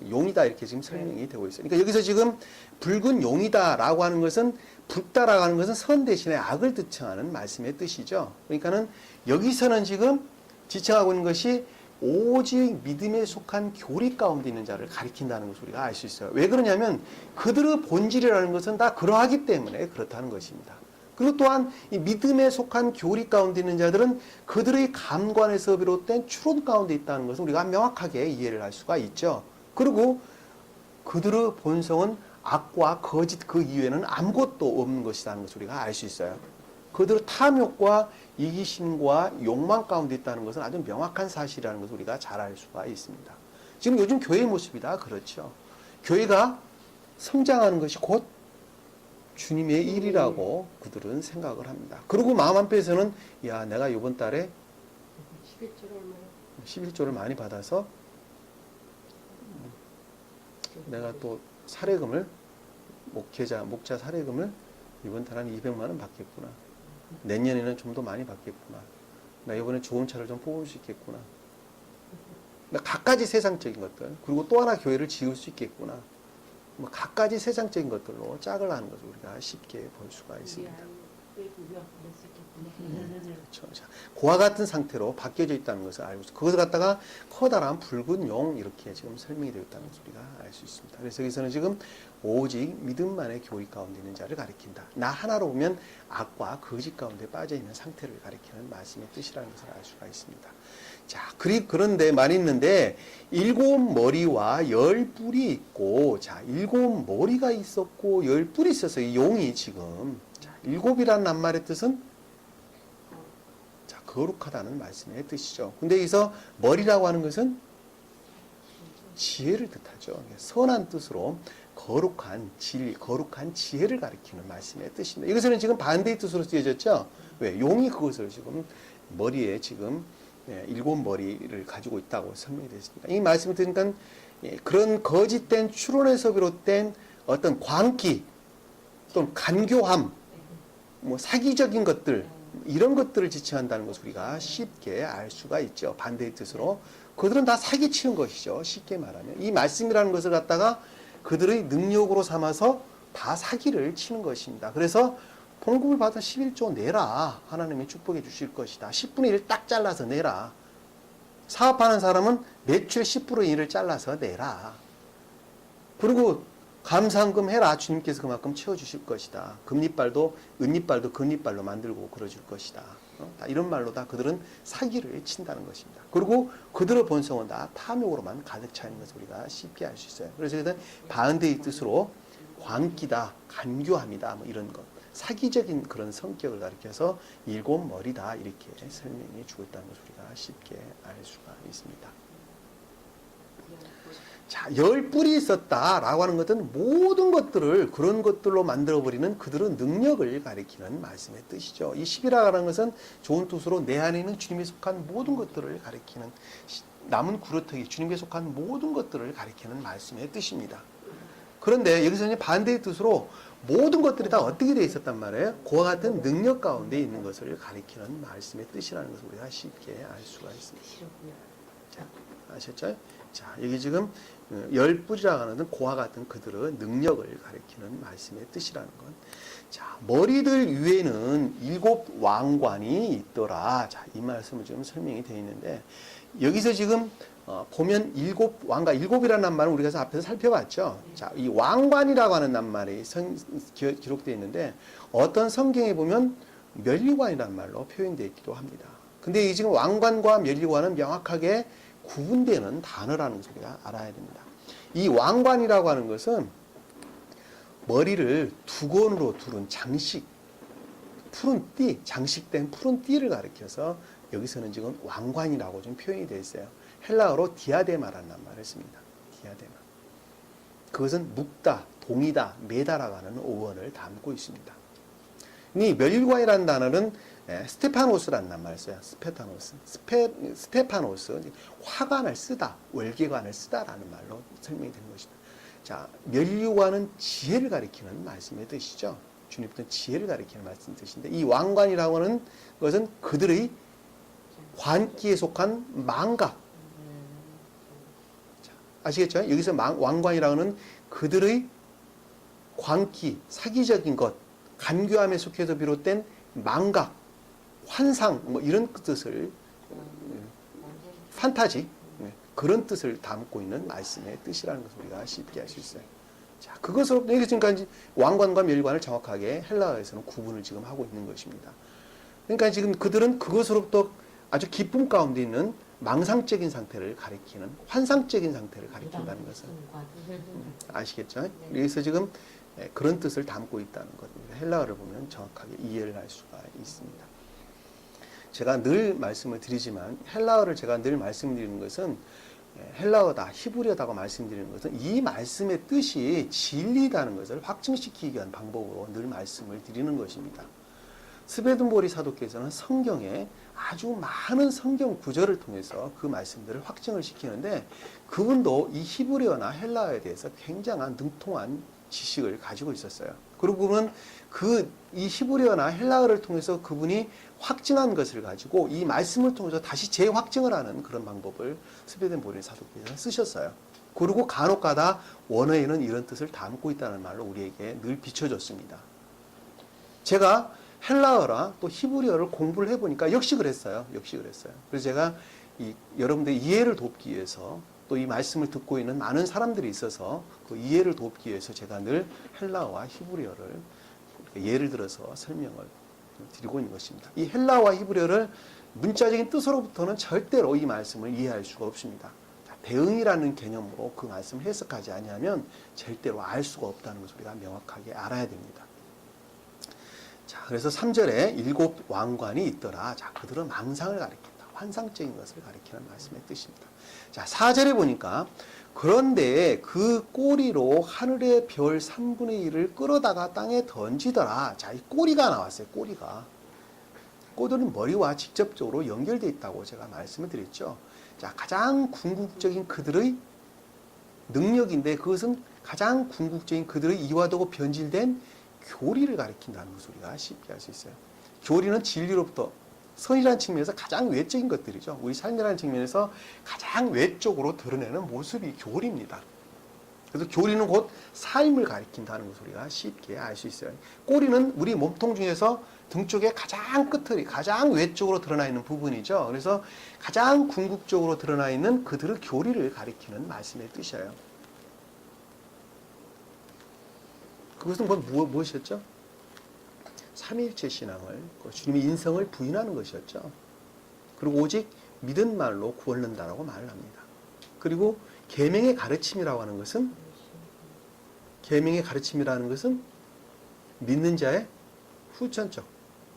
용이다 이렇게 지금 설명이 되고 있어요. 그러니까 여기서 지금 붉은 용이다라고 하는 것은 붉다라고 하는 것은 선 대신에 악을 지칭하는 말씀의 뜻이죠. 그러니까는 여기서는 지금 지칭하고 있는 것이 오직 믿음에 속한 교리 가운데 있는 자를 가리킨다는 것을 우리가 알 수 있어요. 왜 그러냐면 그들의 본질이라는 것은 다 그러하기 때문에 그렇다는 것입니다. 그리고 또한 이 믿음에 속한 교리 가운데 있는 자들은 그들의 감관에서 비롯된 추론 가운데 있다는 것을 우리가 명확하게 이해를 할 수가 있죠. 그리고 그들의 본성은 악과 거짓 그 이외에는 아무것도 없는 것이라는 것을 우리가 알 수 있어요. 그들의 탐욕과 이기심과 욕망 가운데 있다는 것은 아주 명확한 사실이라는 것을 우리가 잘 알 수가 있습니다. 지금 요즘 교회의 모습이 다 그렇죠. 교회가 성장하는 것이 곧 주님의 일이라고 그들은 생각을 합니다. 그리고 마음 한편에서는 야, 내가 이번 달에 11조를 많이 받아서 내가 또 사례금을 목자 사례금을 이번 달에 한 200만 원 받겠구나. 내년에는 좀 더 많이 받겠구나. 나 이번에 좋은 차를 좀 뽑을 수 있겠구나. 나 갖가지 세상적인 것들. 그리고 또 하나 교회를 지을 수 있겠구나. 뭐 갖가지 세상적인 것들로 짝을 하는 것을 우리가 쉽게 볼 수가 있습니다. 그렇죠. 자, 그와 같은 상태로 바뀌어져 있다는 것을 알고 있습니다. 그것을 갖다가 커다란 붉은 용 이렇게 지금 설명이 되어 있다는 것을 우리가 알 수 있습니다. 그래서 여기서는 지금 오직 믿음만의 교리 가운데 있는 자를 가리킨다. 나 하나로 보면 악과 거짓 가운데 빠져 있는 상태를 가리키는 말씀의 뜻이라는 것을 알 수가 있습니다. 자, 그런데 말이 있는데 7머리와 10뿔이 있고, 자, 7머리가 있었고 10뿔이 있어서 이 용이 지금, 자, 7이라는 낱말의 뜻은 자, 거룩하다는 말씀의 뜻이죠. 근데 여기서 머리라고 하는 것은 지혜를 뜻하죠. 선한 뜻으로 거룩한 진리, 거룩한 지혜를 가리키는 말씀의 뜻입니다. 이것은 지금 반대의 뜻으로 쓰여졌죠. 왜? 용이 그것을 지금 머리에 지금 7머리를 가지고 있다고 설명이 되었습니다. 이 말씀을 들으니까 그런 거짓된 추론에서 비롯된 어떤 광기 또는 간교함, 뭐 사기적인 것들, 이런 것들을 지칭한다는 것을 우리가 쉽게 알 수가 있죠. 반대의 뜻으로. 그들은 다 사기치는 것이죠. 쉽게 말하면. 이 말씀이라는 것을 갖다가 그들의 능력으로 삼아서 다 사기를 치는 것입니다. 그래서 봉급을 받아 11조 내라. 하나님이 축복해 주실 것이다. 10분의 1을 딱 잘라서 내라. 사업하는 사람은 매출 10분의 1을 잘라서 내라. 그리고 감사한금 해라. 주님께서 그만큼 채워주실 것이다. 금리빨도 은리빨도 금리빨로 만들고 그러줄 것이다. 이런 말로 다 그들은 사기를 친다는 것입니다. 그리고 그들의 본성은 다 탐욕으로만 가득 차 있는 것을 우리가 쉽게 알 수 있어요. 그래서 이것은 반대의 뜻으로 광기다, 간교함이다, 뭐 이런 것. 사기적인 그런 성격을 가리켜서 7머리다 이렇게 설명해 주고 있다는 것을 우리가 쉽게 알 수가 있습니다. 자, 10뿔이 있었다라고 하는 것은 모든 것들을 그런 것들로 만들어버리는 그들의 능력을 가리키는 말씀의 뜻이죠. 이 10이라고 하는 것은 좋은 뜻으로 내 안에 있는 주님에 속한 모든 것들을 가리키는 남은 구루터기 주님에 속한 모든 것들을 가리키는 말씀의 뜻입니다. 그런데 여기서는 반대의 뜻으로 모든 것들이 다 어떻게 되어 있었단 말이에요? 그와 같은 능력 가운데 있는 것을 가리키는 말씀의 뜻이라는 것을 우리가 쉽게 알 수가 있습니다. 자, 아셨죠? 자, 여기 지금 10뿔이라고 하는 그와 같은 그들의 능력을 가리키는 말씀의 뜻이라는 것. 자, 머리들 위에는 7 왕관이 있더라. 자, 이 말씀을 지금 설명이 되어 있는데 여기서 지금 보면 7 왕관, 7이라는 말은 우리가 앞에서 살펴봤죠. 자, 이 왕관이라고 하는 낱말이 기록되어 있는데 어떤 성경에 보면 멸류관이라는 말로 표현되어 있기도 합니다. 근데 이 지금 왕관과 멸류관은 명확하게 구분되는 단어라는 것을 우리가 알아야 됩니다. 이 왕관이라고 하는 것은 머리를 두건으로 두른 장식, 푸른 띠, 장식된 푸른 띠를 가리켜서 여기서는 지금 왕관이라고 좀 표현이 되어 있어요. 헬라어로 디아데마라는 말을 씁니다. 디아데마. 그것은 묵다, 동이다, 매다라고 하는 어원을 담고 있습니다. 이 멸관이라는 단어는 스테파노스라는 말을 써요. 스테파노스. 화관을 쓰다, 월계관을 쓰다라는 말로 설명이 되는 것입니다. 자, 멸류관은 지혜를 가리키는 말씀의 뜻이죠. 주님부터 지혜를 가리키는 말씀 뜻인데 이 왕관이라고 하는 것은 그들의 관기에 속한 망각. 자, 아시겠죠? 여기서 왕관이라고 하는 그들의 관기, 사기적인 것, 간교함에 속해서 비롯된 망각, 환상, 뭐 이런 뜻을 판타지, 그런 뜻을 담고 있는 말씀의 뜻이라는 것을 우리가 쉽게 알 수 있어요. 자, 그것으로 여기 지금까지 왕관과 멸관을 정확하게 헬라어에서는 구분을 지금 하고 있는 것입니다. 그러니까 지금 그들은 그것으로부터 아주 기쁨 가운데 있는 망상적인 상태를 가리키는 환상적인 상태를 가리킨다는 것을 아시겠죠? 여기서 지금 그런 뜻을 담고 있다는 것입니다. 헬라어를 보면 정확하게 이해를 할 수가 있습니다. 제가 늘 말씀을 드리지만 헬라어를 제가 늘 말씀드리는 것은 헬라어다, 히브리어다고 말씀드리는 것은 이 말씀의 뜻이 진리다는 것을 확증시키기 위한 방법으로 늘 말씀을 드리는 것입니다. 스베든보리 사도께서는 성경에 아주 많은 성경 구절을 통해서 그 말씀들을 확증을 시키는데 그분도 이 히브리어나 헬라어에 대해서 굉장한 능통한 지식을 가지고 있었어요. 그리고 그분은 이 히브리어나 헬라어를 통해서 그분이 확증한 것을 가지고 이 말씀을 통해서 다시 재확증을 하는 그런 방법을 스베덴보리 사도께서 쓰셨어요. 그리고 간혹가다 원어에는 이런 뜻을 담고 있다는 말로 우리에게 늘 비춰줬습니다. 제가 헬라어랑 또 히브리어를 공부를 해보니까 역시 그랬어요. 그래서 제가 여러분들의 이해를 돕기 위해서 또 이 말씀을 듣고 있는 많은 사람들이 있어서 그 이해를 돕기 위해서 제가 늘 헬라어와 히브리어를 예를 들어서 설명을 드리고 있는 것입니다. 이 헬라어와 히브리어를 문자적인 뜻으로부터는 절대로 이 말씀을 이해할 수가 없습니다. 대응이라는 개념으로 그 말씀을 해석하지 아니하면 절대로 알 수가 없다는 것을 우리가 명확하게 알아야 됩니다. 자, 그래서 3절에 7 왕관이 있더라. 자, 그들은 망상을 가리킨다. 환상적인 것을 가리키는 말씀의 뜻입니다. 자, 4절에 보니까 그런데 그 꼬리로 하늘의 별 3분의 1을 끌어다가 땅에 던지더라. 자, 이 꼬리가 나왔어요. 꼬리가. 꼬리는 머리와 직접적으로 연결되어 있다고 제가 말씀을 드렸죠. 자, 가장 궁극적인 그들의 능력인데 그것은 가장 궁극적인 그들의 이화되고 변질된 교리를 가리킨다는 것을 우리가 쉽게 알 수 있어요. 교리는 진리로부터 선이라는 측면에서 가장 외적인 것들이죠. 우리 삶이라는 측면에서 가장 외적으로 드러내는 모습이 교리입니다. 그래서 교리는 곧 삶을 가리킨다는 것을 우리가 쉽게 알 수 있어요. 꼬리는 우리 몸통 중에서 등 쪽에 가장 끝을, 가장 외적으로 드러나 있는 부분이죠. 그래서 가장 궁극적으로 드러나 있는 그들의 교리를 가리키는 말씀의 뜻이에요. 그것은 무엇이었죠? 삼위일체 신앙을, 주님의 인성을 부인하는 것이었죠. 그리고 오직 믿은 말로 구원한다라고 말을 합니다. 그리고 계명의 가르침이라고 하는 것은 믿는 자의 후천적,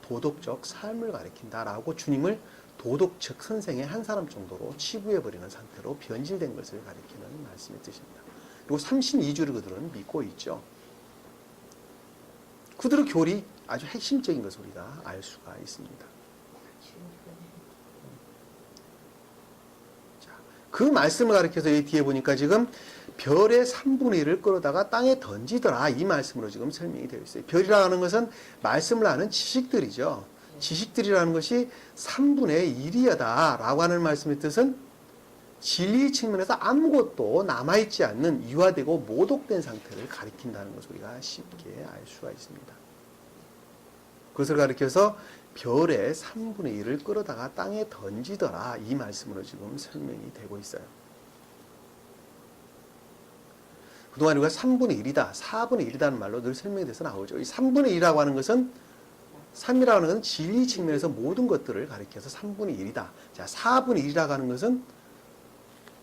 도덕적 삶을 가리킨다라고 주님을 도덕적 선생의 한 사람 정도로 치부해버리는 상태로 변질된 것을 가리키는 말씀의 뜻입니다. 그리고 32주를 그들은 믿고 있죠. 그들의 교리 아주 핵심적인 것을 우리가 알 수가 있습니다. 자, 그 말씀을 가리켜서 이 뒤에 보니까 지금 별의 3분의 1을 끌어다가 땅에 던지더라 이 말씀으로 지금 설명이 되어 있어요. 별이라고 하는 것은 말씀을 아는 지식들이죠. 지식들이라는 것이 3분의 1이다 라고 하는 말씀의 뜻은 진리 측면에서 아무것도 남아있지 않는 유화되고 모독된 상태를 가리킨다는 것을 우리가 쉽게 알 수가 있습니다. 그것을 가리켜서 별의 3분의 1을 끌어다가 땅에 던지더라 이 말씀으로 지금 설명이 되고 있어요. 그동안 우리가 3분의 1이다, 4분의 1이라는 말로 늘 설명이 돼서 나오죠. 이 3분의 1이라고 하는 것은 3이라고 하는 것은 진리 측면에서 모든 것들을 가리켜서 3분의 1이다. 자, 4분의 1이라고 하는 것은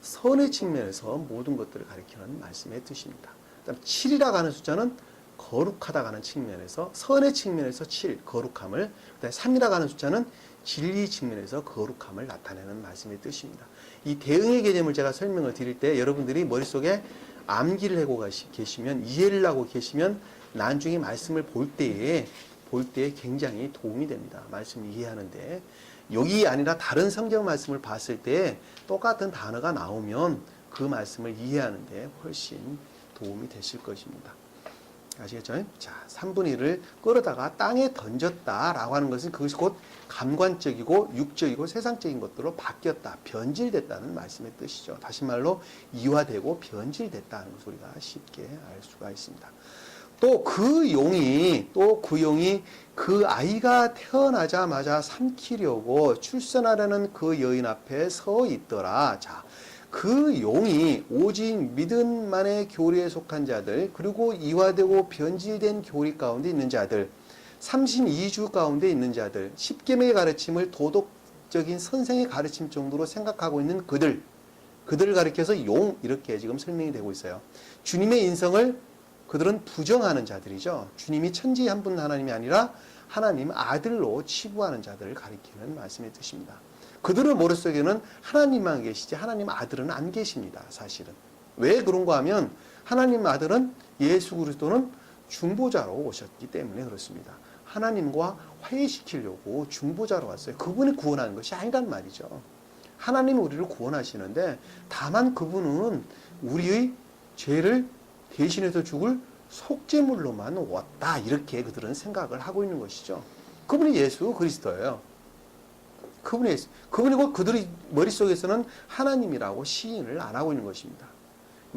선의 측면에서 모든 것들을 가리키는 말씀의 뜻입니다. 그다음 7이라고 하는 숫자는 거룩하다고 하는 측면에서 선의 측면에서 7, 거룩함을, 그다음에 3이라고 하는 숫자는 진리 측면에서 거룩함을 나타내는 말씀의 뜻입니다. 이 대응의 개념을 제가 설명을 드릴 때 여러분들이 머릿속에 암기를 하고 계시면, 이해를 하고 계시면 나중에 말씀을 볼 때에 굉장히 도움이 됩니다. 말씀을 이해하는데. 여기 아니라 다른 성경 말씀을 봤을 때 똑같은 단어가 나오면 그 말씀을 이해하는데 훨씬 도움이 되실 것입니다. 아시겠죠? 자, 3분의 1을 끌어다가 땅에 던졌다라고 하는 것은 그것이 곧 감관적이고 육적이고 세상적인 것들로 바뀌었다, 변질됐다는 말씀의 뜻이죠. 다시 말로 이화되고 변질됐다는 것을 우리가 쉽게 알 수가 있습니다. 또 그 용이 그 아이가 태어나자마자 삼키려고 출산하려는 그 여인 앞에 서 있더라. 자, 그 용이 오직 믿음만의 교리에 속한 자들, 그리고 이화되고 변질된 교리 가운데 있는 자들, 32주 가운데 있는 자들, 십계명의 가르침을 도덕적인 선생의 가르침 정도로 생각하고 있는 그들을 가리켜서 용, 이렇게 지금 설명이 되고 있어요. 주님의 인성을 그들은 부정하는 자들이죠. 주님이 천지 한 분 하나님이 아니라 하나님 아들로 치부하는 자들을 가리키는 말씀의 뜻입니다. 그들의 머릿속에는 하나님만 계시지 하나님 아들은 안 계십니다. 사실은. 왜 그런가 하면 하나님 아들은 예수 그리스도는 중보자로 오셨기 때문에 그렇습니다. 하나님과 화해시키려고 중보자로 왔어요. 그분이 구원하는 것이 아니란 말이죠. 하나님이 우리를 구원하시는데 다만 그분은 우리의 죄를 대신해서 죽을 속죄물로만 왔다, 이렇게 그들은 생각을 하고 있는 것이죠. 그분이 예수 그리스도예요. 그분이 곧 그들의 머릿속에서는 하나님이라고 시인을 안 하고 있는 것입니다.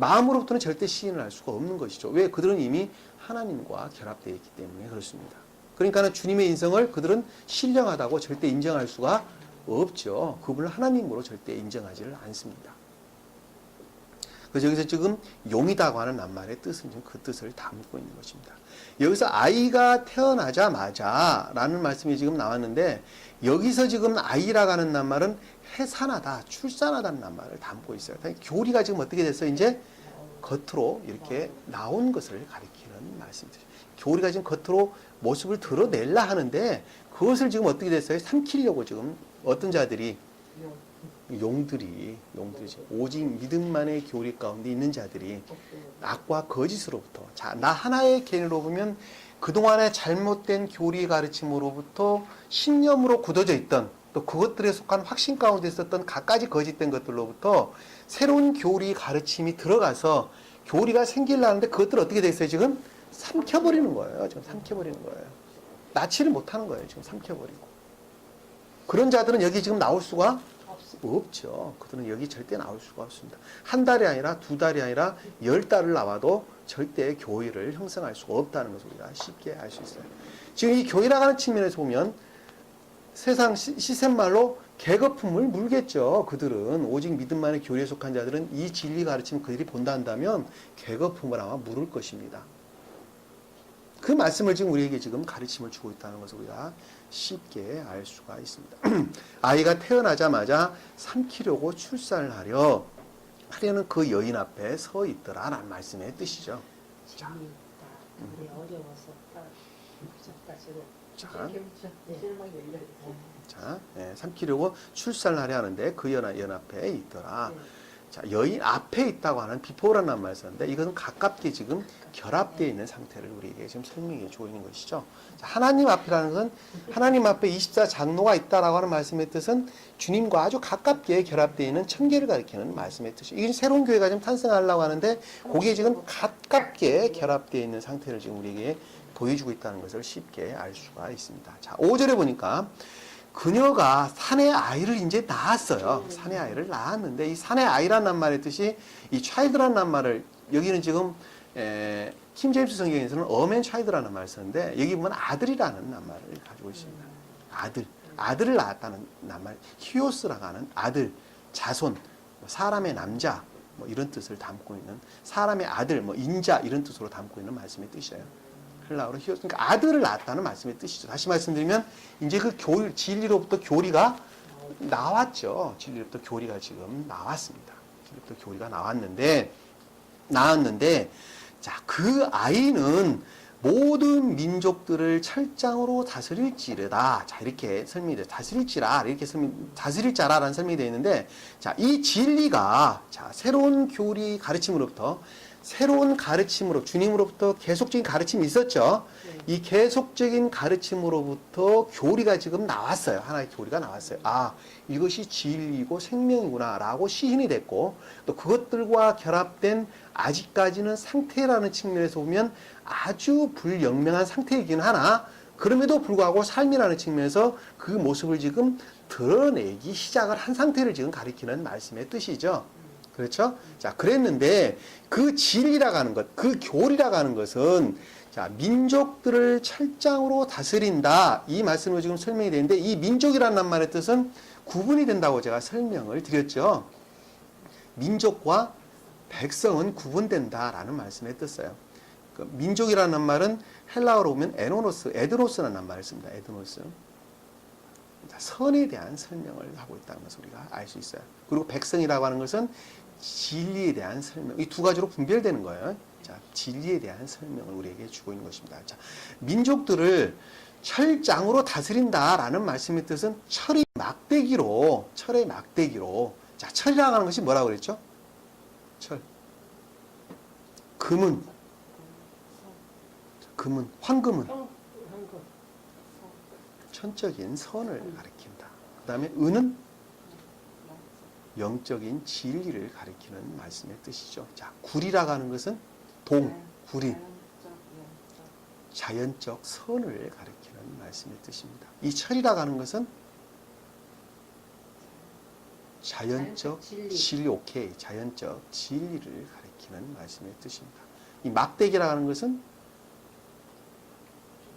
마음으로부터는 절대 시인을 할 수가 없는 것이죠. 왜? 그들은 이미 하나님과 결합되어 있기 때문에 그렇습니다. 그러니까 주님의 인성을 그들은 신령하다고 절대 인정할 수가 없죠. 그분을 하나님으로 절대 인정하지를 않습니다. 그래서 여기서 지금 용이다고 하는 낱말의 뜻은 지금 그 뜻을 담고 있는 것입니다. 여기서 아이가 태어나자마자 라는 말씀이 지금 나왔는데, 여기서 지금 아이라고 하는 낱말은 해산하다, 출산하다는 낱말을 담고 있어요. 교리가 지금 어떻게 됐어요? 이제 겉으로 이렇게 나온 것을 가리키는 말씀이죠. 교리가 지금 겉으로 모습을 드러내려 하는데, 그것을 지금 어떻게 됐어요? 삼키려고 지금 어떤 자들이, 용들이 지금 오직 믿음만의 교리 가운데 있는 자들이 악과 거짓으로부터, 자, 나 하나의 개인으로 보면 그동안의 잘못된 교리 가르침으로부터 신념으로 굳어져 있던, 또 그것들에 속한 확신 가운데 있었던 갖가지 거짓된 것들로부터 새로운 교리 가르침이 들어가서 교리가 생기려는데, 그것들을 어떻게 됐어요? 지금 삼켜버리는 거예요. 지금 삼켜버리는 거예요. 나치를 못하는 거예요. 지금 삼켜버리고. 그런 자들은 여기 지금 나올 수가 없죠. 그들은 여기 절대 나올 수가 없습니다. 한 달이 아니라 두 달이 아니라 10달을 나와도 절대 교회를 형성할 수가 없다는 것을 우리가 쉽게 알 수 있어요. 지금 이 교회라고 하는 측면에서 보면 세상 시샘말로 계거품을 물겠죠. 그들은 오직 믿음만의 교리에 속한 자들은 이 진리 가르침 그들이 본다 한다면 계거품을 아마 물을 것입니다. 그 말씀을 지금 우리에게 지금 가르침을 주고 있다는 것을 우리가 쉽게 알 수가 있습니다. 아이가 태어나자마자 삼키려고 출산을 하려는 그 여인 앞에 서 있더라라는 말씀의 뜻이죠. 자, 삼키려고 출산을 하려 하는데 그 여인 앞에 있더라. 자, 여인 앞에 있다고 하는 비포라는 말을 썼는데, 이것은 가깝게 지금 결합되어 있는 상태를 우리에게 지금 설명해 주고 있는 것이죠. 자, 하나님 앞이라는 것은 하나님 앞에 24장로가 있다라고 하는 말씀의 뜻은 주님과 아주 가깝게 결합되어 있는 천계를 가리키는 말씀의 뜻이죠. 이게 새로운 교회가 지금 탄생하려고 하는데, 거기에 지금 가깝게 결합되어 있는 상태를 지금 우리에게 보여주고 있다는 것을 쉽게 알 수가 있습니다. 자, 5절에 보니까 그녀가 산의 아이를 이제 낳았어요. 산의 아이를 낳았는데, 이 산의 아이라는 말의 뜻이 이 child라는 말을, 여기는 지금 킹 제임스 성경에서는 어맨 child라는 말을 썼는데, 여기 보면 아들이라는 낱말을 가지고 있습니다. 아들을 낳았다는 낱말, 히오스라고 하는 아들, 자손, 사람의 남자, 뭐 이런 뜻을 담고 있는, 사람의 아들, 뭐 인자 이런 뜻으로 담고 있는 말씀의 뜻이에요. 헬라어로 히오스, 그러니까 아들을 낳았다는 말씀의 뜻이죠. 다시 말씀드리면 이제 그 진리로부터 교리가 나왔죠. 진리로부터 교리가 지금 나왔습니다. 진리로부터 교리가 나왔는데, 자, 그 아이는 모든 민족들을 철장으로 다스릴지르다. 자, 이렇게 설명이 돼요. 다스릴지라, 이렇게 다스릴 자라라는 설명이 되어 있는데, 자, 이 진리가, 자, 새로운 교리 가르침으로부터, 새로운 가르침으로, 주님으로부터 계속적인 가르침이 있었죠. 이 계속적인 가르침으로부터 교리가 지금 나왔어요. 하나의 교리가 나왔어요. 아, 이것이 진리고 생명이구나 라고 시인이 됐고, 또 그것들과 결합된 아직까지는 상태라는 측면에서 보면 아주 불영명한 상태이긴 하나, 그럼에도 불구하고 삶이라는 측면에서 그 모습을 지금 드러내기 시작을 한 상태를 지금 가리키는 말씀의 뜻이죠. 그렇죠? 자, 그랬는데 그 진리라고 하는 것, 그 교리라고 하는 것은, 자, 민족들을 철장으로 다스린다. 이 말씀으로 지금 설명이 되는데, 이 민족이라는 말의 뜻은 구분이 된다고 제가 설명을 드렸죠. 민족과 백성은 구분된다라는 말씀에 떴어요. 그 민족이라는 말은 헬라어로 보면 에드노스라는 말을 씁니다. 에드노스. 선에 대한 설명을 하고 있다는 것을 우리가 알 수 있어요. 그리고 백성이라고 하는 것은 진리에 대한 설명, 이 두 가지로 분별되는 거예요. 자, 진리에 대한 설명을 우리에게 주고 있는 것입니다. 자, 민족들을 철장으로 다스린다라는 말씀의 뜻은 철의 막대기로, 자, 철이라고 하는 것이 뭐라고 그랬죠? 철. 금은, 황금은 천적인 선을 가리킨다. 그 다음에 은은 영적인 진리를 가리키는 말씀의 뜻이죠. 자, 구리라고 하는 것은 구리. 자연적 선을 가리키는 말씀의 뜻입니다. 이 철이라고 하는 것은 자연적 진리, 오케이. 자연적 진리를 가리키는 가리키는 말씀의 뜻입니다. 이 막대기라는 것은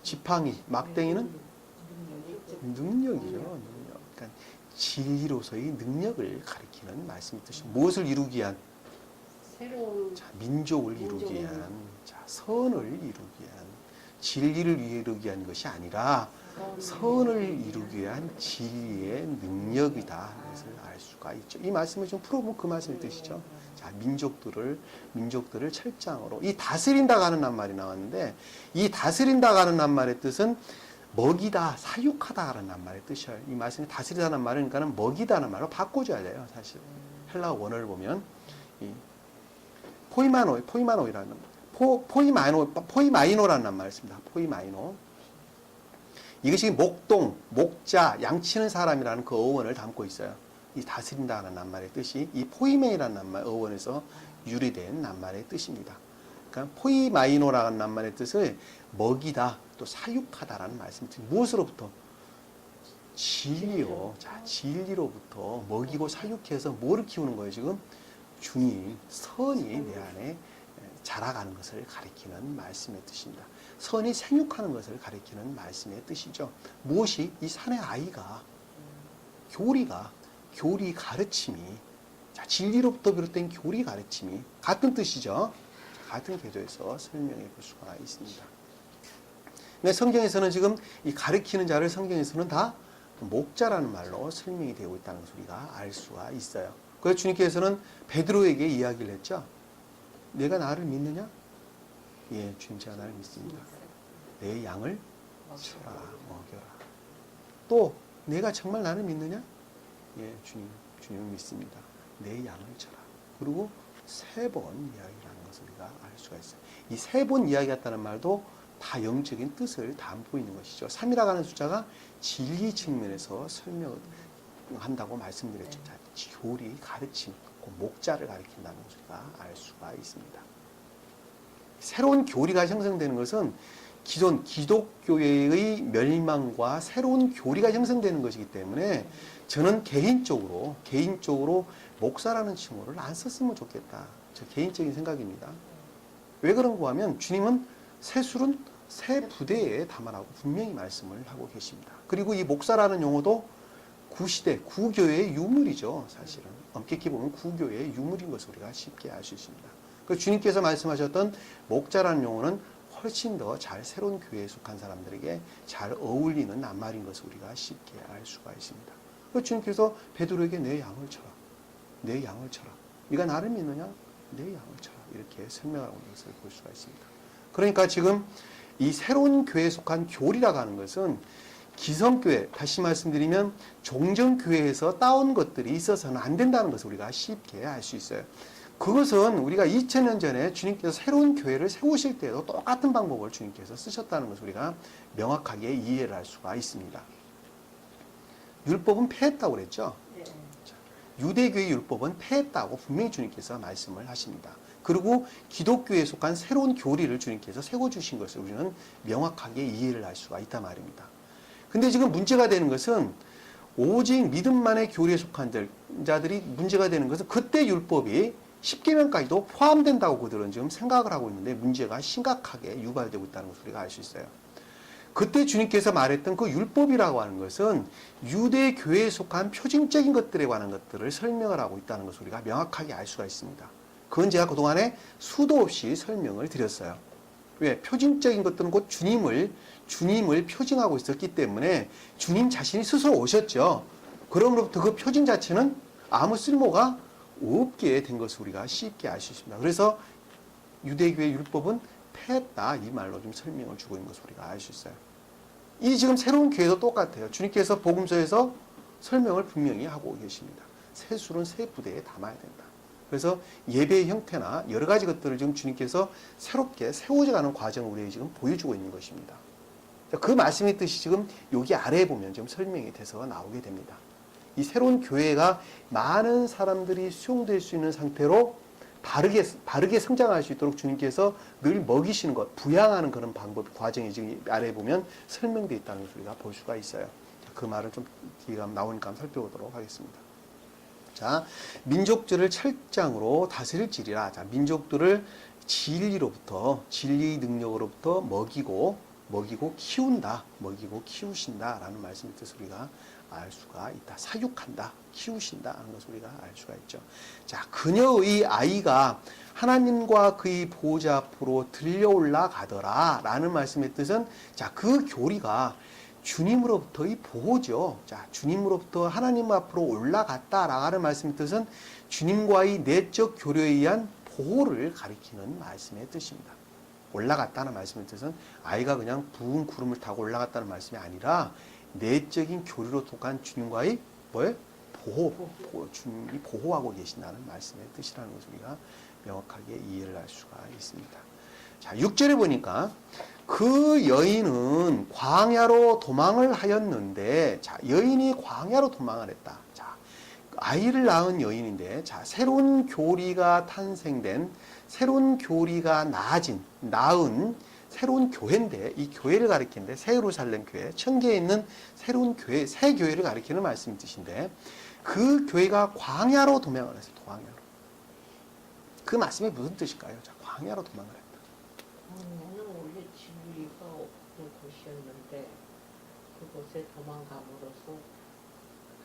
지팡이, 막대기는 능력이죠. 능력. 그러니까 진리로서의 능력을 가리키는 말씀의 뜻입니다. 무엇을 이루기 위한? 새로운 자, 민족을 이루기 위한, 자, 선을 이루기 위한, 진리를 이루기 위한 것이 아니라 선을 이루기 위한 진리의 능력이다. 것을 알 수가 있죠. 이 말씀을 좀 풀어보면 그 말씀의 뜻이죠. 자, 민족들을 철장으로, 이 다스린다가 하는 낱말이 나왔는데, 이 다스린다가 하는 낱말의 뜻은 먹이다, 사육하다 하는 낱말의 뜻이에요. 이 말씀이 다스리다는 말은 그러니까는 먹이다는 말로 바꿔줘야 돼요. 사실 헬라 원어를 보면 이 포이마노이라는 포이마이노라는 말이 있습니다. 포이마이노. 이것이 목동, 목자, 양치는 사람이라는 그 어원을 담고 있어요. 이 다스린다는 낱말의 뜻이 이 포이메이라는 낱말 어원에서 유래된 낱말의 뜻입니다. 그러니까 포이마이노라는 낱말의 뜻을 먹이다, 또 사육하다라는 말씀입니다. 무엇으로부터? 진리요. 자, 진리로부터 먹이고 사육해서 뭐를 키우는 거예요, 지금? 주님, 선이 내 안에 자라가는 것을 가리키는 말씀의 뜻입니다. 선이 생육하는 것을 가리키는 말씀의 뜻이죠. 무엇이? 이 산의 아이가, 교리 가르침이, 자, 진리로부터 비롯된 교리 가르침이 같은 뜻이죠. 같은 궤도에서 설명해 볼 수가 있습니다. 근데 성경에서는 지금 이 가르치는 자를 성경에서는 다 목자라는 말로 설명이 되고 있다는 것을 우리가 알 수가 있어요. 그래서 주님께서는 베드로에게 이야기를 했죠. 내가 나를 믿느냐? 예, 주님 제가 나를 믿습니다. 내 양을 쳐라, 먹여라. 또 내가 정말 나를 믿느냐? 예, 주님을 믿습니다. 내 양을 쳐라. 그리고 3번 이야기라는 것을 우리가 알 수가 있어요. 이 3번 이야기했다는 말도 다 영적인 뜻을 담고 있는 것이죠. 3이라고 하는 숫자가 진리 측면에서 설명한다고 말씀드렸죠. 자, 교리, 가르침, 그 목자를 가리킨다는 것을 우리가 알 수가 있습니다. 새로운 교리가 형성되는 것은 기존 기독교회의 멸망과 새로운 교리가 형성되는 것이기 때문에 저는 개인적으로 목사라는 칭호를 안 썼으면 좋겠다. 저 개인적인 생각입니다. 왜 그런가 하면 주님은 새술은 새 부대에 담아라고 분명히 말씀을 하고 계십니다. 그리고 이 목사라는 용어도 구시대, 구교회의 유물이죠. 사실은 엄격히 보면 구교회의 유물인 것을 우리가 쉽게 알 수 있습니다. 그 주님께서 말씀하셨던 목자라는 용어는 훨씬 더 잘 새로운 교회에 속한 사람들에게 잘 어울리는 낱말인 것을 우리가 쉽게 알 수가 있습니다. 그 주님께서 베드로에게 내 양을 쳐라. 내 양을 쳐라. 네가 나를 믿느냐? 내 양을 쳐라. 이렇게 설명하고 있는 것을 볼 수가 있습니다. 그러니까 지금 이 새로운 교회에 속한 교리라고 하는 것은 기성교회, 다시 말씀드리면 종전교회에서 따온 것들이 있어서는 안 된다는 것을 우리가 쉽게 알 수 있어요. 그것은 우리가 2000년 전에 주님께서 새로운 교회를 세우실 때도 똑같은 방법을 주님께서 쓰셨다는 것을 우리가 명확하게 이해를 할 수가 있습니다. 율법은 폐했다고 그랬죠? 네. 유대교의 율법은 폐했다고 분명히 주님께서 말씀을 하십니다. 그리고 기독교에 속한 새로운 교리를 주님께서 세워주신 것을 우리는 명확하게 이해를 할 수가 있단 말입니다. 근데 지금 문제가 되는 것은 오직 믿음만의 교리에 속한 자들이 문제가 되는 것은 그때 율법이 10계명까지도 포함된다고 그들은 지금 생각을 하고 있는데 문제가 심각하게 유발되고 있다는 것을 우리가 알 수 있어요. 그때 주님께서 말했던 그 율법이라고 하는 것은 유대 교회에 속한 표징적인 것들에 관한 것들을 설명을 하고 있다는 것을 우리가 명확하게 알 수가 있습니다. 그건 제가 그동안에 수도 없이 설명을 드렸어요. 왜? 표징적인 것들은 곧 주님을 표징하고 있었기 때문에 주님 자신이 스스로 오셨죠. 그럼으로부터 그 표징 자체는 아무 쓸모가 없게 된 것을 우리가 쉽게 알 수 있습니다. 그래서 유대교의 율법은 폐했다 이 말로 좀 설명을 주고 있는 것을 우리가 알 수 있어요. 이 지금 새로운 교회도 똑같아요. 주님께서 복음서에서 설명을 분명히 하고 계십니다. 새 술은 새 부대에 담아야 된다. 그래서 예배의 형태나 여러 가지 것들을 지금 주님께서 새롭게 세워져가는 과정을 우리에게 지금 보여주고 있는 것입니다. 그 말씀의 뜻이 지금 여기 아래에 보면 지금 설명이 돼서 나오게 됩니다. 이 새로운 교회가 많은 사람들이 수용될 수 있는 상태로 바르게 성장할 수 있도록 주님께서 늘 먹이시는 것, 부양하는 그런 방법, 과정이 지금 아래에 보면 설명되어 있다는 것을 우리가 볼 수가 있어요. 그 말을 좀 뒤가 나오니까 한번 살펴보도록 하겠습니다. 자, 민족들을 철장으로 다스릴지리라. 자, 민족들을 진리로부터, 진리 능력으로부터 먹이고 키운다. 먹이고 키우신다라는 말씀의 뜻을 우리가 알 수가 있다. 사육한다, 키우신다 하는 것을 우리가 알 수가 있죠. 자, 그녀의 아이가 하나님과 그의 보호자 앞으로 들려 올라가더라 라는 말씀의 뜻은, 자, 그 교리가 주님으로부터의 보호죠. 자, 주님으로부터 하나님 앞으로 올라갔다라는 말씀의 뜻은 주님과의 내적 교류에 의한 보호를 가리키는 말씀의 뜻입니다. 올라갔다는 말씀의 뜻은 아이가 그냥 부은 구름을 타고 올라갔다는 말씀이 아니라 내적인 교류로 통한 주님과의 뭐예요? 주님이 보호하고 계신다는 말씀의 뜻이라는 것을 우리가 명확하게 이해를 할 수가 있습니다. 자, 6절에 보니까 그 여인은 광야로 도망을 하였는데, 자, 여인이 광야로 도망을 했다. 자, 아이를 낳은 여인인데, 자, 새로운 교리가 탄생된, 새로운 교리가 낳은 새로운 교회인데, 이 교회를 가리키는데, 새 예루살렘 교회, 천계에 있는 새로운 교회, 새 교회를 가리키는 말씀의 뜻인데, 그 교회가 광야로 도망을 했어요. 광야로. 그 말씀이 무슨 뜻일까요? 자, 광야로 도망을 했다. 나는 원래 진리가 없는 곳이었는데 그곳에 도망감으로써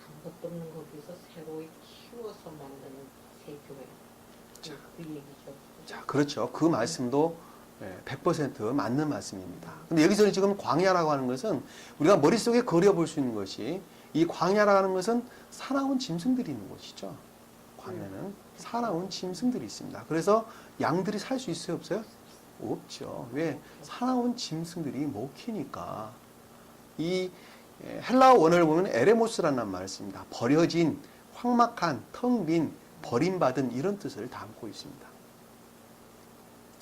아무것도 없는 거기서 새로이 키워서 만드는 새 교회. 그 얘기죠. 자, 그렇죠. 그 말씀도 100% 맞는 말씀입니다. 근데 여기서는 지금 광야라고 하는 것은 우리가 머릿속에 그려볼 수 있는 것이, 이 광야라고 하는 것은 사나운 짐승들이 있는 곳이죠. 광야는 사나운 짐승들이 있습니다. 그래서 양들이 살 수 있어요, 없어요? 없죠. 왜? 사나운 짐승들이 먹히니까. 이 헬라어 원어를 보면 에레모스라는 말을 씁니다. 버려진, 황막한, 텅 빈, 버림받은 이런 뜻을 담고 있습니다.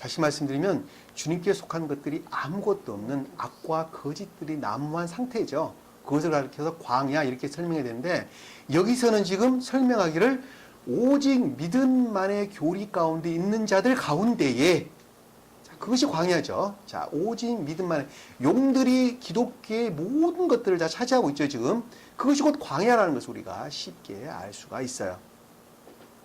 다시 말씀드리면 주님께 속한 것들이 아무것도 없는 악과 거짓들이 난무한 상태죠. 그것을 가리켜서 광야 이렇게 설명해야 되는데, 여기서는 지금 설명하기를 오직 믿음만의 교리 가운데 있는 자들 가운데에, 자, 그것이 광야죠. 자, 오직 믿음만의 용들이 기독교의 모든 것들을 다 차지하고 있죠. 지금 그것이 곧 광야라는 것을 우리가 쉽게 알 수가 있어요.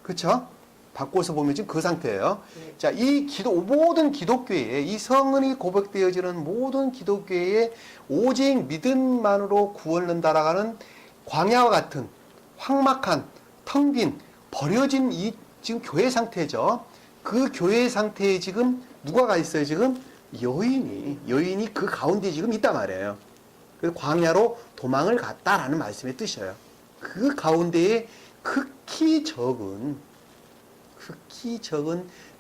그렇죠? 바꿔서 보면 지금 그 상태예요. 네. 자, 이 모든 기독교에, 이 성은이 고백되어지는 모든 기독교에 오직 믿음만으로 구원을 얻는다라는 광야와 같은 황막한, 텅 빈, 버려진 이 지금 교회 상태죠. 그 교회 상태에 지금 누가 가 있어요? 지금 여인이 그 가운데 지금 있단 말이에요. 그래서 광야로 도망을 갔다라는 말씀의 뜻이에요. 그 가운데에 극히 적은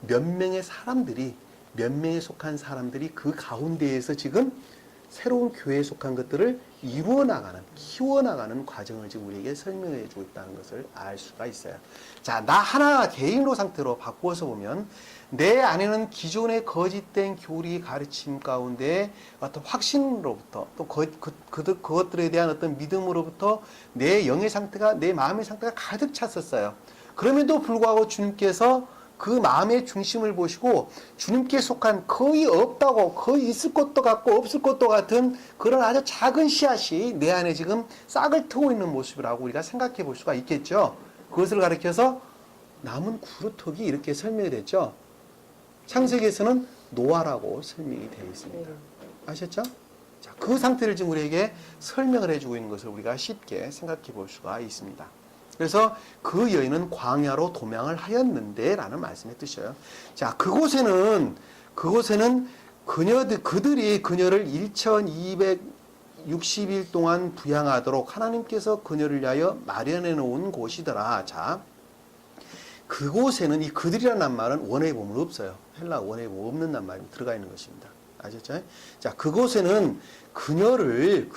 몇 명의 사람들이, 몇 명에 속한 사람들이 그 가운데에서 지금 새로운 교회에 속한 것들을 이루어나가는, 키워나가는 과정을 지금 우리에게 설명해 주고 있다는 것을 알 수가 있어요. 자, 나 하나 개인으로 상태로 바꾸어서 보면 내 안에는 기존의 거짓된 교리 가르침 가운데 어떤 확신으로부터 또 그것들에 대한 어떤 믿음으로부터 내 영의 상태가, 내 마음의 상태가 가득 찼었어요. 그럼에도 불구하고 주님께서 그 마음의 중심을 보시고 주님께 속한 거의 없다고, 거의 있을 것도 같고 없을 것도 같은 그런 아주 작은 씨앗이 내 안에 지금 싹을 트고 있는 모습이라고 우리가 생각해 볼 수가 있겠죠. 그것을 가리켜서 남은 구루터기 이렇게 설명이 됐죠. 창세기에서는 노아라고 설명이 되어 있습니다. 아셨죠? 자, 그 상태를 지금 우리에게 설명을 해주고 있는 것을 우리가 쉽게 생각해 볼 수가 있습니다. 그래서 그 여인은 광야로 도망을 하였는데 라는 말씀의 뜻이에요. 자, 그곳에는 그들이 그녀를 1260일 동안 부양하도록 하나님께서 그녀를 위하여 마련해 놓은 곳이더라. 자, 그곳에는 이 그들이라는 말은 원어에 보면 없어요. 헬라 원어에 없는 말이 들어가 있는 것입니다. 아셨죠? 자, 그곳에는 그녀를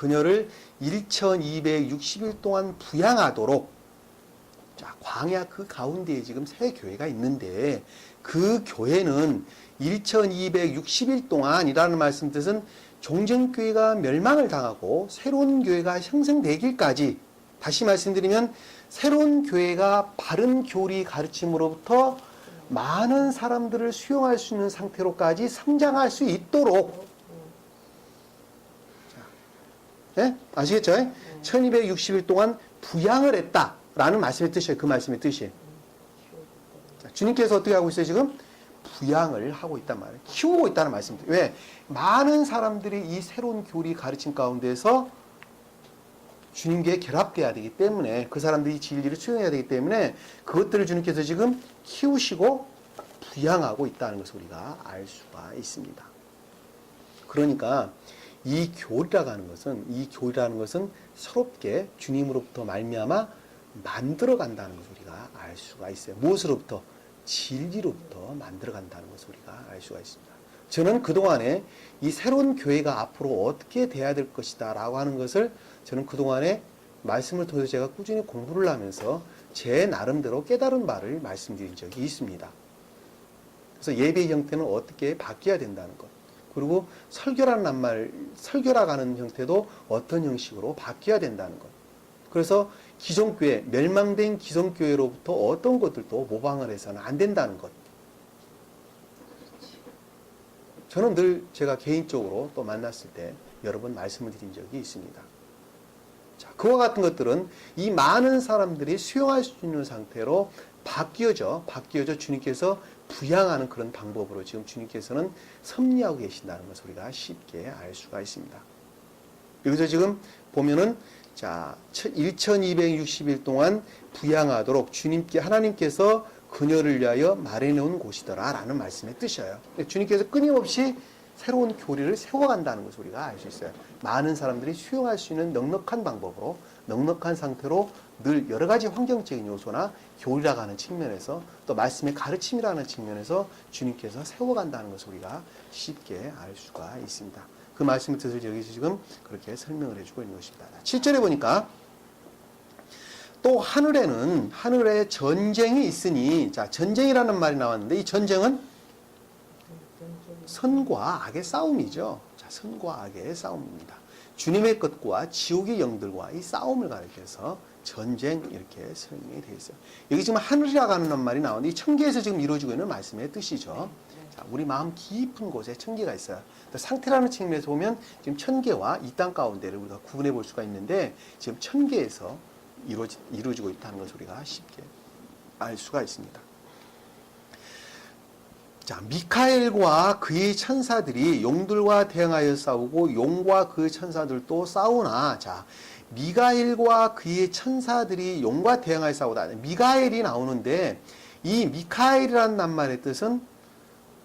1260일 동안 부양하도록, 자, 광야 그 가운데에 지금 새 교회가 있는데 그 교회는 1260일 동안이라는 말씀 뜻은 종전교회가 멸망을 당하고 새로운 교회가 형성되기까지, 다시 말씀드리면 새로운 교회가 바른 교리 가르침으로부터 많은 사람들을 수용할 수 있는 상태로까지 성장할 수 있도록, 네? 아시겠죠? 1260일 동안 부양을 했다. 라는 말씀의 뜻이에요. 그 말씀의 뜻이. 자, 주님께서 어떻게 하고 있어요? 지금 부양을 하고 있단 말이에요. 키우고 있다는 말씀입니다. 왜? 많은 사람들이 이 새로운 교리 가르침 가운데서 주님께 결합돼야 되기 때문에, 그 사람들이 진리를 수용해야 되기 때문에 그것들을 주님께서 지금 키우시고 부양하고 있다는 것을 우리가 알 수가 있습니다. 그러니까 이 교리라는 것은 새롭게 주님으로부터 말미암아 만들어 간다는 것을 우리가 알 수가 있어요. 무엇으로부터? 진리로부터 만들어 간다는 것을 우리가 알 수가 있습니다. 저는 그동안에 이 새로운 교회가 앞으로 어떻게 돼야 될 것이다 라고 하는 것을 저는 그동안에 말씀을 통해서 제가 꾸준히 공부를 하면서 제 나름대로 깨달은 바를 말씀드린 적이 있습니다. 그래서 예배의 형태는 어떻게 바뀌어야 된다는 것, 그리고 설교라가는 형태도 어떤 형식으로 바뀌어야 된다는 것. 그래서 기존 교회, 멸망된 기존 교회로부터 어떤 것들도 모방을 해서는 안 된다는 것. 저는 늘 제가 개인적으로 또 만났을 때 여러 번 말씀을 드린 적이 있습니다. 자, 그와 같은 것들은 이 많은 사람들이 수용할 수 있는 상태로 바뀌어져 주님께서 부양하는 그런 방법으로 지금 주님께서는 섭리하고 계신다는 것을 우리가 쉽게 알 수가 있습니다. 여기서 지금 보면은 자, 1260일 동안 부양하도록 하나님께서 그녀를 위하여 마련해놓은 곳이더라 라는 말씀의 뜻이에요. 주님께서 끊임없이 새로운 교리를 세워간다는 것을 우리가 알 수 있어요. 많은 사람들이 수용할 수 있는 넉넉한 방법으로, 넉넉한 상태로 늘 여러 가지 환경적인 요소나 교리라고 하는 측면에서, 또 말씀의 가르침이라는 측면에서 주님께서 세워간다는 것을 우리가 쉽게 알 수가 있습니다. 그 말씀의 뜻을 여기서 지금 그렇게 설명을 해주고 있는 것입니다. 7절에 보니까 또 하늘에 전쟁이 있으니, 자, 전쟁이라는 말이 나왔는데 이 전쟁은 선과 악의 싸움이죠. 자, 선과 악의 싸움입니다. 주님의 것과 지옥의 영들과 이 싸움을 가리켜서 전쟁 이렇게 설명이 되어 있어요. 여기 지금 하늘이라고 하는 말이 나오는데 이 천계에서 지금 이루어지고 있는 말씀의 뜻이죠. 자, 우리 마음 깊은 곳에 천계가 있어요. 상태라는 측면에서 보면 지금 천계와 이 땅 가운데를 우리가 구분해 볼 수가 있는데, 지금 천계에서 이루어지고 있다는 것을 우리가 쉽게 알 수가 있습니다. 자, 미카엘과 그의 천사들이 용들과 대항하여 싸우고 용과 그 천사들도 싸우나, 자, 미가엘과 그의 천사들이 용과 대항하여 싸우다. 미가엘이 나오는데 이 미카엘이라는 낱말의 뜻은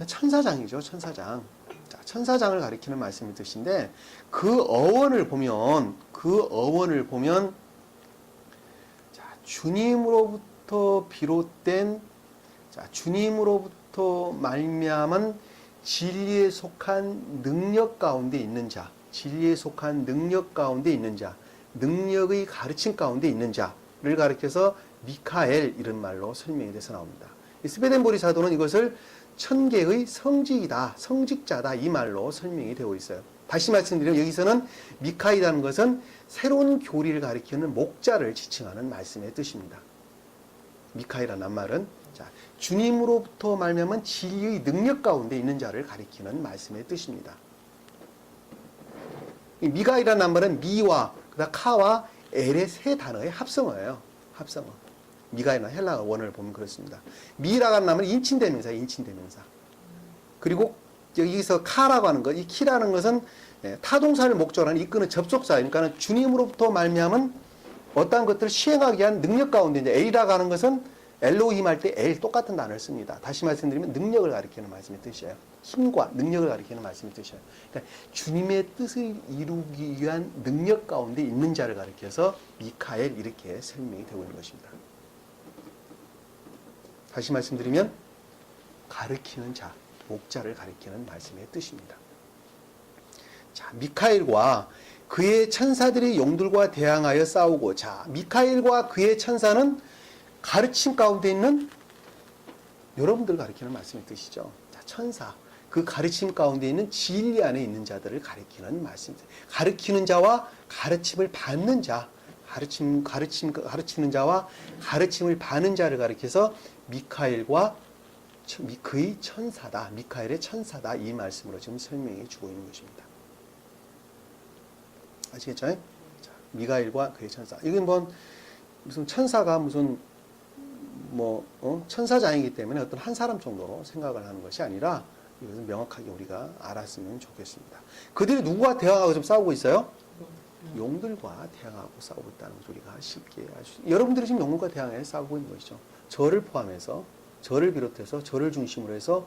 천사장이죠. 천사장. 자, 천사장을 가리키는 말씀의 뜻인데 그 어원을 보면 자, 주님으로부터 비롯된, 자, 주님으로부터 말미암은 진리에 속한 능력 가운데 있는 자, 진리에 속한 능력 가운데 있는 자, 능력의 가르침 가운데 있는 자를 가리켜서 미카엘 이런 말로 설명이 돼서 나옵니다. 스베덴보리 사도는 이것을 천계의 성직이다, 성직자다 이 말로 설명이 되고 있어요. 다시 말씀드리면 여기서는 미카이라는 것은 새로운 교리를 가리키는 목자를 지칭하는 말씀의 뜻입니다. 미카이라는 말은 자, 주님으로부터 말미암은 진리의 능력 가운데 있는 자를 가리키는 말씀의 뜻입니다. 이 미가이라는 말은 미와 그다음 카와 엘의 세 단어의 합성어예요. 합성어. 미가이나 헬라어 원어를 보면 그렇습니다. 미라고 하는 말은 인칭대명사, 인칭대명사. 그리고 여기서 카라고 하는 것, 이 키라는 것은 타동사를 목적으로 하는 이끄는 접속사, 그러니까 주님으로부터 말미암은 어떠한 것들을 시행하기 위한 능력 가운데 이제 L이라고 하는 것은 엘로힘 할 때 L 똑같은 단어를 씁니다. 다시 말씀드리면 능력을 가리키는 말씀의 뜻이에요. 힘과 능력을 가리키는 말씀의 뜻이에요. 그러니까 주님의 뜻을 이루기 위한 능력 가운데 있는 자를 가리켜서 미카엘 이렇게 설명이 되고 있는 것입니다. 다시 말씀드리면 가르치는 자, 목자를 가리키는 말씀의 뜻입니다. 자, 미카엘과 그의 천사들이 용들과 대항하여 싸우고, 자, 미카엘과 그의 천사는 가르침 가운데 있는 여러분들을 가리키는 말씀의 뜻이죠. 자, 천사, 그 가르침 가운데 있는 진리 안에 있는 자들을 가리키는 말씀입니다. 가르치는 자와 가르침을 받는 자, 가르치는 자와 가르침을 받는 자를 가리켜서 미카엘과 그의 천사다, 미카엘의 천사다 이 말씀으로 지금 설명해 주고 있는 것입니다. 아시겠죠? 자, 미카엘과 그의 천사. 이건 뭐 무슨 천사가 무슨 천사장이기 때문에 어떤 한 사람 정도로 생각을 하는 것이 아니라 이것은 명확하게 우리가 알았으면 좋겠습니다. 그들이 누구와 대항하고 지금 싸우고 있어요? 용들과 대항하고 싸우고 있다는 것을 우리가 쉽게 알 수 있습니다. 여러분들이 지금 용들과 대항해 싸우고 있는 것이죠. 저를 포함해서, 저를 비롯해서, 저를 중심으로 해서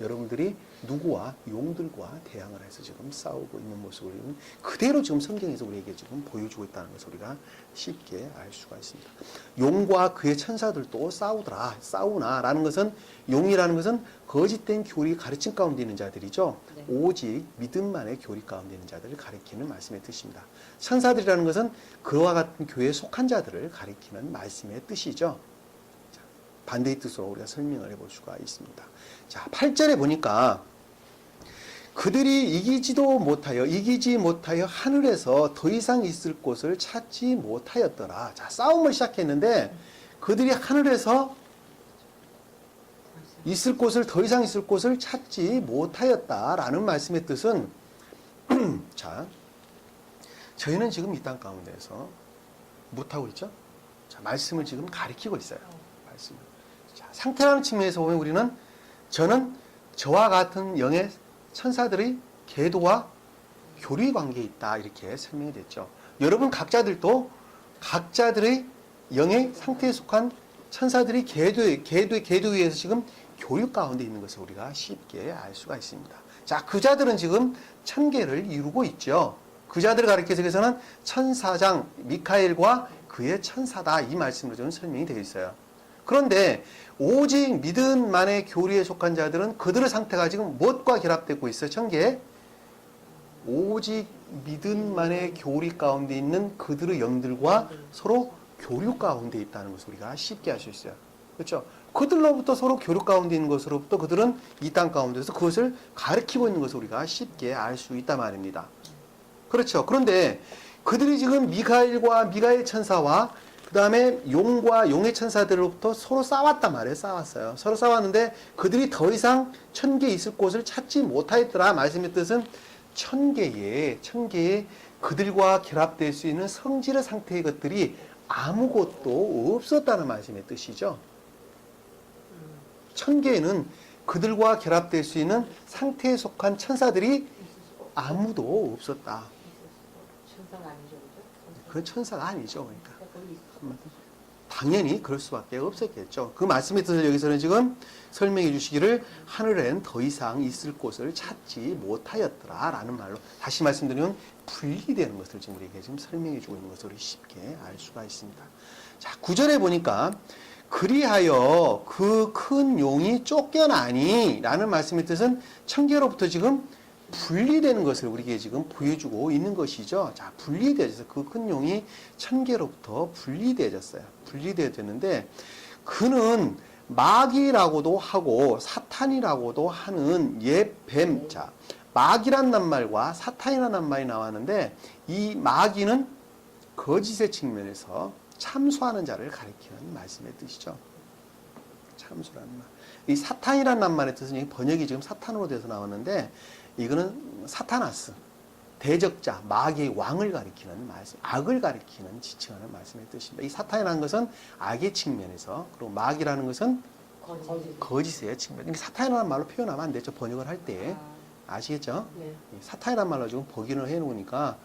여러분들이 누구와 용들과 대항을 해서 지금 싸우고 있는 모습을 그대로 지금 성경에서 우리에게 지금 보여주고 있다는 것을 우리가 쉽게 알 수가 있습니다. 용과 그의 천사들도 싸우나라는 것은, 용이라는 것은 거짓된 교리 가르침 가운데 있는 자들이죠. 네. 오직 믿음만의 교리 가운데 있는 자들을 가리키는 말씀의 뜻입니다. 천사들이라는 것은 그와 같은 교회에 속한 자들을 가리키는 말씀의 뜻이죠. 자, 반대의 뜻으로 우리가 설명을 해볼 수가 있습니다. 자, 8절에 보니까 그들이 이기지 못하여 하늘에서 더 이상 있을 곳을 찾지 못하였더라. 자, 싸움을 시작했는데 그들이 하늘에서 더 이상 있을 곳을 찾지 못하였다라는 말씀의 뜻은 자, 저희는 지금 이 땅 가운데에서 못하고 있죠? 자, 말씀을 지금 가리키고 있어요. 말씀을. 자, 상태라는 측면에서 보면 우리는 저는 저와 같은 영의 천사들의 계도와 교리 관계에 있다 이렇게 설명이 됐죠. 여러분 각자들도 각자들의 영의 상태에 속한 천사들이 계도 위에서 지금 교육 가운데 있는 것을 우리가 쉽게 알 수가 있습니다. 자, 그 자들은 지금 천계를 이루고 있죠. 그 자들을 가리켜서 여기서는 천사장 미카엘과 그의 천사다 이 말씀으로 저는 설명이 되어 있어요. 그런데 오직 믿음만의 교리에 속한 자들은 그들의 상태가 지금 무엇과 결합되고 있어요? 천계에 오직 믿음만의 교리 가운데 있는 그들의 영들과 서로 교류 가운데 있다는 것을 우리가 쉽게 알 수 있어요. 그렇죠? 그들로부터 서로 교류 가운데 있는 것으로부터 그들은 이 땅 가운데서 그것을 가르치고 있는 것을 우리가 쉽게 알 수 있단 말입니다. 그렇죠? 그런데 그들이 지금 미가엘 천사와 그 다음에 용과 용의 천사들로부터 서로 싸웠단 말이에요. 싸웠어요. 서로 싸웠는데 그들이 더 이상 천계에 있을 곳을 찾지 못하였더라. 말씀의 뜻은 천계에 그들과 결합될 수 있는 성질의 상태의 것들이 아무것도 없었다는 말씀의 뜻이죠. 천계에는 그들과 결합될 수 있는 상태에 속한 천사들이 아무도 없었다. 천사가 아니죠, 그죠? 그건 천사가 아니죠. 그러니까. 거기 있어. 당연히 그럴 수밖에 없었겠죠. 그 말씀의 뜻을 여기서는 지금 설명해 주시기를 하늘엔 더 이상 있을 곳을 찾지 못하였더라 라는 말로 다시 말씀드리면 분리되는 것을 지금 우리에게 지금 설명해 주고 있는 것을 쉽게 알 수가 있습니다. 자, 9절에 보니까 그리하여 그 큰 용이 쫓겨나니 라는 말씀의 뜻은 천계로부터 지금 분리되는 것을 우리에게 지금 보여주고 있는 것이죠. 자, 분리되어져서 그 큰 용이 천계로부터 분리되어졌어요. 분리되어졌는데 그는 마귀라고도 하고 사탄이라고도 하는 옛 뱀. 자, 마귀란 낱말과 사탄이라는 낱말이 나왔는데 이 마귀는 거짓의 측면에서 참소하는 자를 가리키는 말씀의 뜻이죠. 참소라는 말. 이 사탄이라는 낱말의 뜻은 번역이 지금 사탄으로 돼서 나왔는데 이거는 사타나스, 대적자, 마귀의 왕을 가리키는 말씀, 악을 가리키는 지칭하는 말씀의 뜻입니다. 이 사탄이라는 것은 악의 측면에서, 그리고 마귀라는 것은 거짓의 측면. 사탄이라는 말로 표현하면 안 되죠. 번역을 할 때. 아시겠죠? 네. 사탄이라는 말로 지금 복인을 해놓으니까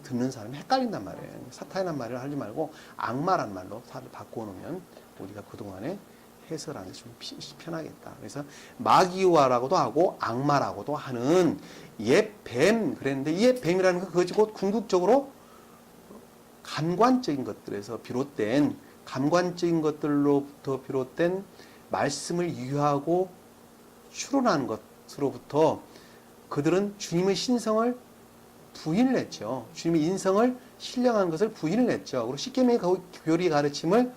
듣는 사람이 헷갈린단 말이에요. 사탄이라는 말을 하지 말고 악마라는 말로 바꿔놓으면 우리가 그동안에 해설하는 게 좀 편하겠다. 그래서 마귀와라고도 하고 악마라고도 하는 옛 뱀 그랬는데 이 옛 뱀이라는 건 그것이 곧 궁극적으로 감관적인 것들에서 비롯된 감관적인 것들로부터 비롯된 말씀을 이유하고 추론하는 것으로부터 그들은 주님의 신성을 부인을 했죠. 주님의 인성을 신령한 것을 부인을 했죠. 그리고 십계명의 교리 가르침을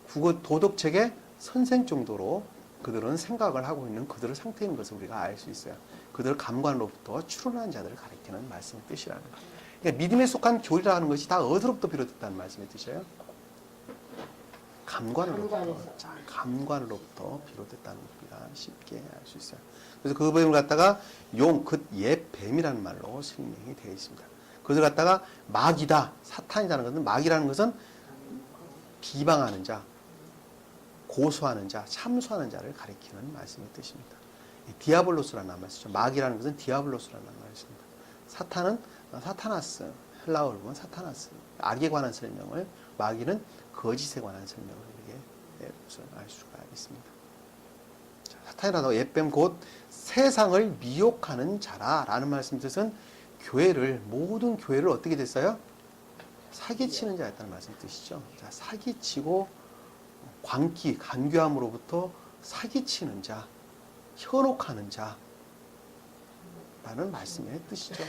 국어 도덕책의 선생 정도로 그들은 생각을 하고 있는 그들의 상태인 것을 우리가 알 수 있어요. 그들 감관으로부터 추론한 자들을 가리키는 말씀의 뜻이라는 거예요. 그러니까 믿음에 속한 교리라는 것이 다 어디로부터 비롯됐다는 말씀의 뜻이에요? 감관으로부터 비롯됐다는 걸 우리가 쉽게 알 수 있어요. 그래서 그 뱀을 갖다가 용, 옛 뱀이라는 말로 설명이 되어 있습니다. 그것을 갖다가 마귀다, 사탄이라는 것은 마귀라는 것은 비방하는 자, 고소하는 자, 참소하는 자를 가리키는 말씀의 뜻입니다. 디아블로스라는 말을 쓰죠. 마귀라는 것은 디아블로스라는 말을 씁니다. 사탄은 사타나스, 헬라어로 보면 사타나스, 악에 관한 설명을, 마귀는 거짓에 관한 설명을 이렇게 것을 알 수가 있습니다. 자, 사탄이라도 옛뱀 곧 세상을 미혹하는 자라라는 말씀 뜻은 교회를, 모든 교회를 어떻게 됐어요? 사기치는 자였다는 말씀 뜻이죠. 자, 사기치고 광기, 간교함으로부터 사기치는 자, 현혹하는 자 라는 말씀의 뜻이죠.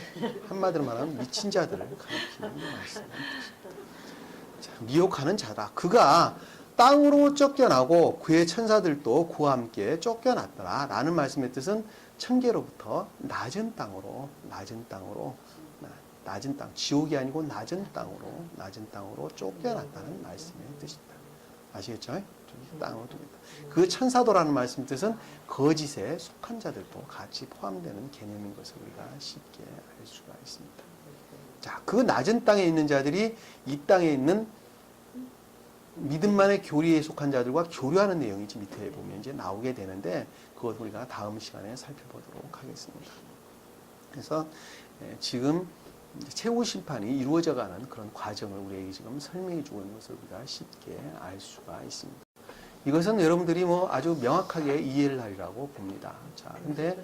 한마디로 말하면 미친 자들을 가리키는 말씀의 뜻입니다. 자, 미혹하는 자다. 그가 땅으로 쫓겨나고 그의 천사들도 그와 함께 쫓겨났더라 라는 말씀의 뜻은 천계로부터 낮은 땅으로, 낮은 땅, 지옥이 아니고 낮은 땅으로 쫓겨났다는 말씀의 뜻입니다. 아시겠죠? 땅으로 둡니다. 그 천사도라는 말씀 뜻은 거짓에 속한 자들도 같이 포함되는 개념인 것을 우리가 쉽게 알 수가 있습니다. 자, 그 낮은 땅에 있는 자들이 이 땅에 있는 믿음만의 교리에 속한 자들과 교류하는 내용이 밑에 보면 이제 나오게 되는데 그것 우리가 다음 시간에 살펴보도록 하겠습니다. 그래서 지금 최후 심판이 이루어져가는 그런 과정을 우리에게 지금 설명해 주고 있는 것을 우리가 쉽게 알 수가 있습니다. 이것은 여러분들이 아주 명확하게 이해를 하리라고 봅니다. 자, 근데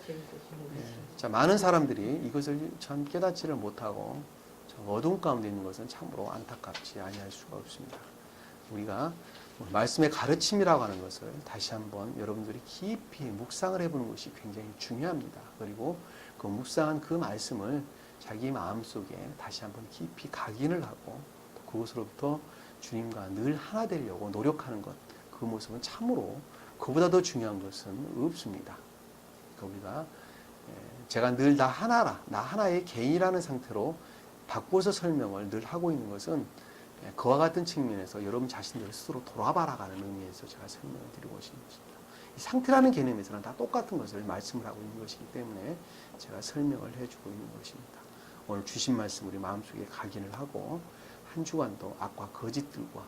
자, 많은 사람들이 이것을 참 깨닫지를 못하고 참 어두운 가운데 있는 것은 참으로 안타깝지 아니할 수가 없습니다. 우리가 말씀의 가르침이라고 하는 것을 다시 한번 여러분들이 깊이 묵상을 해보는 것이 굉장히 중요합니다. 그리고 그 묵상한 그 말씀을 자기 마음속에 다시 한번 깊이 각인을 하고 또 그것으로부터 주님과 늘 하나 되려고 노력하는 것, 그 모습은 참으로 그보다 더 중요한 것은 없습니다. 그러니까 우리가 제가 늘 나 하나라, 나 하나의 개인이라는 상태로 바꿔서 설명을 늘 하고 있는 것은 그와 같은 측면에서 여러분 자신들 스스로 돌아봐라가는 의미에서 제가 설명을 드리고 있는 것입니다. 이 상태라는 개념에서는 다 똑같은 것을 말씀을 하고 있는 것이기 때문에 제가 설명을 해주고 있는 것입니다. 오늘 주신 말씀 우리 마음속에 각인을 하고 한 주간도 악과 거짓들과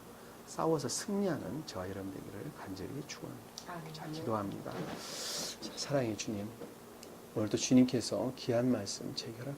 싸워서 승리하는 저와 여러분 되기를 간절히 축원합니다. 자, 기도합니다. 자, 사랑의 주님, 오늘도 주님께서 귀한 말씀 제결할